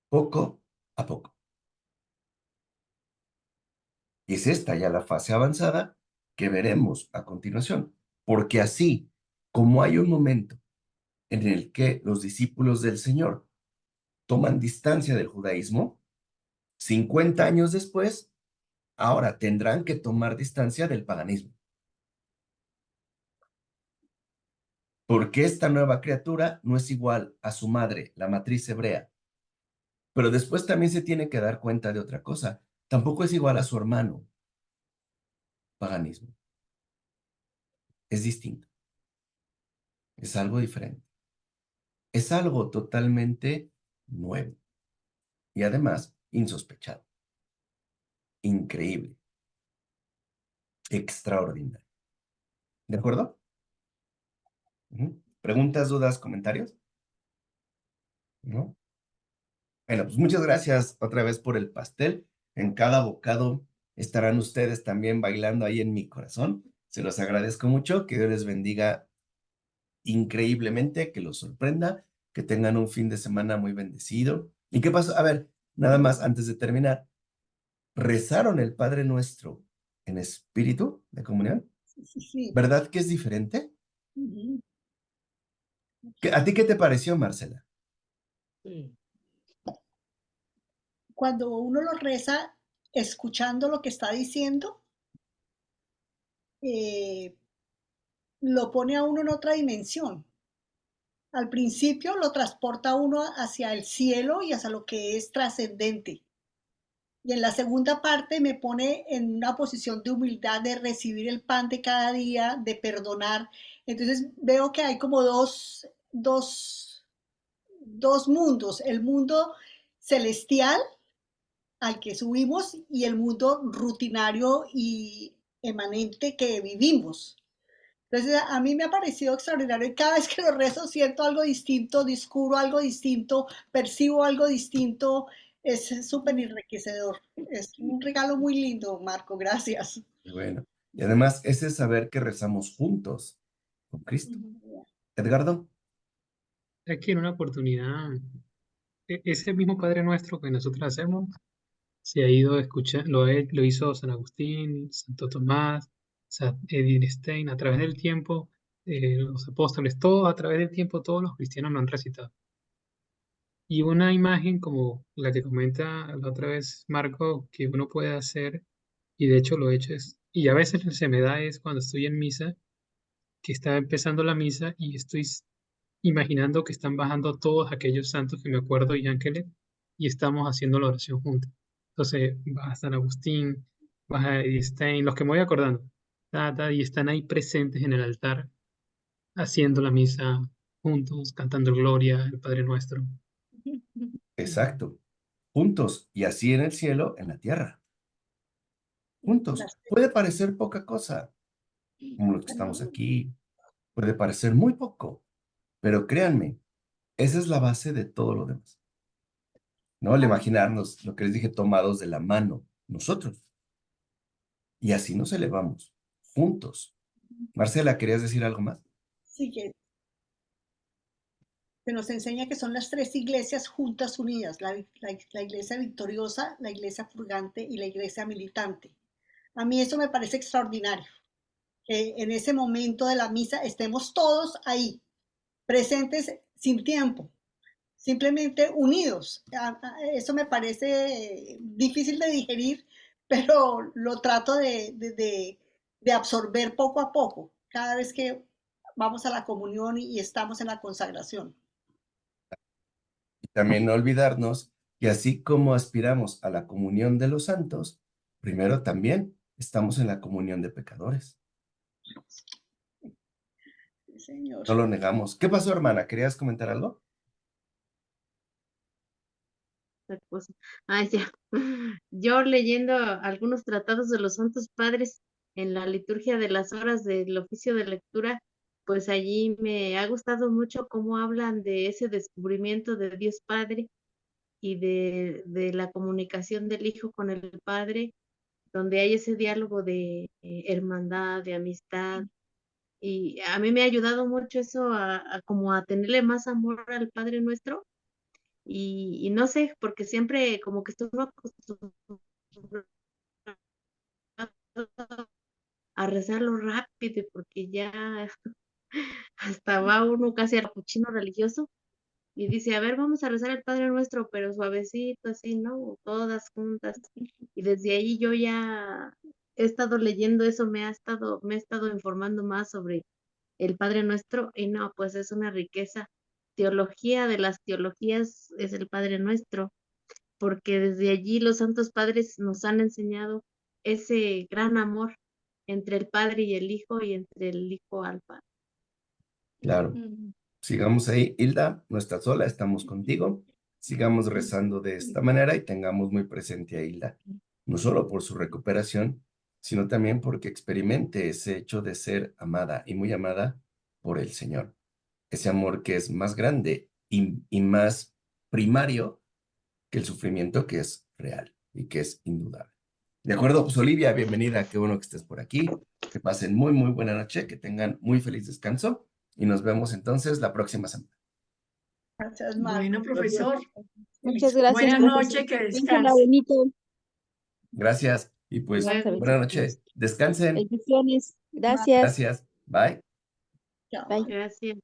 Poco a poco. Y es esta ya la fase avanzada que veremos a continuación, porque así como hay un momento en el que los discípulos del Señor toman distancia del judaísmo, 50 años después, ahora tendrán que tomar distancia del paganismo. Porque esta nueva criatura no es igual a su madre, la matriz hebrea. Pero después también se tiene que dar cuenta de otra cosa. Tampoco es igual a su hermano, paganismo. Es distinto. Es algo diferente. Es algo totalmente nuevo. Y además, insospechado. Increíble. Extraordinario. ¿De acuerdo? ¿Preguntas, dudas, comentarios? ¿No? Bueno, pues muchas gracias otra vez por el pastel. En cada bocado estarán ustedes también bailando ahí en mi corazón. Se los agradezco mucho. Que Dios les bendiga increíblemente, que los sorprenda, que tengan un fin de semana muy bendecido. ¿Y qué pasó? A ver, nada más antes de terminar. ¿Rezaron el Padre Nuestro en espíritu de comunión? Sí. ¿Verdad que es diferente? Ujú. ¿A ti qué te pareció, Marcela? Cuando uno lo reza escuchando lo que está diciendo, lo pone a uno en otra dimensión. Al principio lo transporta a uno hacia el cielo y hacia lo que es trascendente. Y en la segunda parte me pone en una posición de humildad, de recibir el pan de cada día, de perdonar. Entonces veo que hay como dos mundos, el mundo celestial al que subimos y el mundo rutinario y emanente que vivimos. Entonces, a mí me ha parecido extraordinario y cada vez que lo rezo siento algo distinto, descubro algo distinto, percibo algo distinto. Es súper enriquecedor. Es un regalo muy lindo, Marco. Gracias. Bueno, y además ese saber que rezamos juntos con Cristo. Edgardo, Aquí en una oportunidad, ese mismo Padre Nuestro que nosotros hacemos, se ha ido a escuchar, lo hizo San Agustín, Santo Tomás, San Edith Stein, a través del tiempo, los apóstoles, todos a través del tiempo, todos los cristianos lo han recitado. Y una imagen como la que comenta la otra vez Marco, que uno puede hacer, y de hecho lo he hecho, y a veces se me da es cuando estoy en misa, que está empezando la misa y estoy imaginando que están bajando todos aquellos santos que me acuerdo y ángeles, y estamos haciendo la oración juntos. Entonces baja San Agustín, baja Edith Stein, los que me voy acordando, y están ahí presentes en el altar, haciendo la misa juntos, cantando Gloria, el Padre Nuestro. exacto, juntos y así en el cielo, en la tierra, juntos. Las- Puede parecer poca cosa, como los que estamos aquí, puede parecer muy poco, pero créanme, esa es la base de todo lo demás. ¿No? El imaginarnos lo que les dije, tomados de la mano, nosotros, y así nos elevamos, juntos. Marcela, ¿querías decir algo más? Sí, que nos enseña que son las tres iglesias juntas unidas, la iglesia victoriosa, la iglesia purgante y la iglesia militante. A mí eso me parece extraordinario, que en ese momento de la misa estemos todos ahí, presentes sin tiempo, simplemente unidos. Eso me parece difícil de digerir, pero lo trato de absorber poco a poco, cada vez que vamos a la comunión y estamos en la consagración. Y también no olvidarnos que así como aspiramos a la comunión de los santos, primero también estamos en la comunión de pecadores. Sí, señor. No lo negamos. ¿Qué pasó, hermana? ¿Querías comentar algo? Otra cosa. Ay, ya. Yo leyendo algunos tratados de los Santos Padres en la liturgia de las horas del oficio de lectura, pues allí me ha gustado mucho cómo hablan de ese descubrimiento de Dios Padre y de la comunicación del Hijo con el Padre, donde hay ese diálogo de hermandad, de amistad. Y a mí me ha ayudado mucho eso a como a tenerle más amor al Padre Nuestro y no sé, porque siempre como que estuve acostumbrado a rezarlo rápido, porque ya hasta va uno casi al capuchino religioso y dice, a ver, vamos a rezar el Padre Nuestro, pero suavecito, así, ¿no? Todas juntas. Y desde ahí yo ya he estado leyendo eso, me he estado informando más sobre el Padre Nuestro, y no, pues es una riqueza. Teología de las teologías es el Padre Nuestro, porque desde allí los santos padres nos han enseñado ese gran amor entre el Padre y el Hijo y entre el Hijo al Padre. Claro. Sigamos ahí. Hilda, no estás sola, estamos contigo. Sigamos rezando de esta manera y tengamos muy presente a Hilda, no solo por su recuperación, sino también porque experimente ese hecho de ser amada y muy amada por el Señor. Ese amor que es más grande y más primario que el sufrimiento que es real y que es indudable. De acuerdo, pues Olivia, bienvenida, qué bueno que estés por aquí. Que pasen muy, muy buena noche, que tengan muy feliz descanso y nos vemos entonces la próxima semana. Gracias, Marco. Bueno, profesor, Muchas gracias, buena profesor. noche, que Pásenla descanse. bonito. Gracias y pues Vamos a ver. buena noche. Descansen. Bendiciones. Gracias. Gracias. Bye. Chao. Bye. Gracias.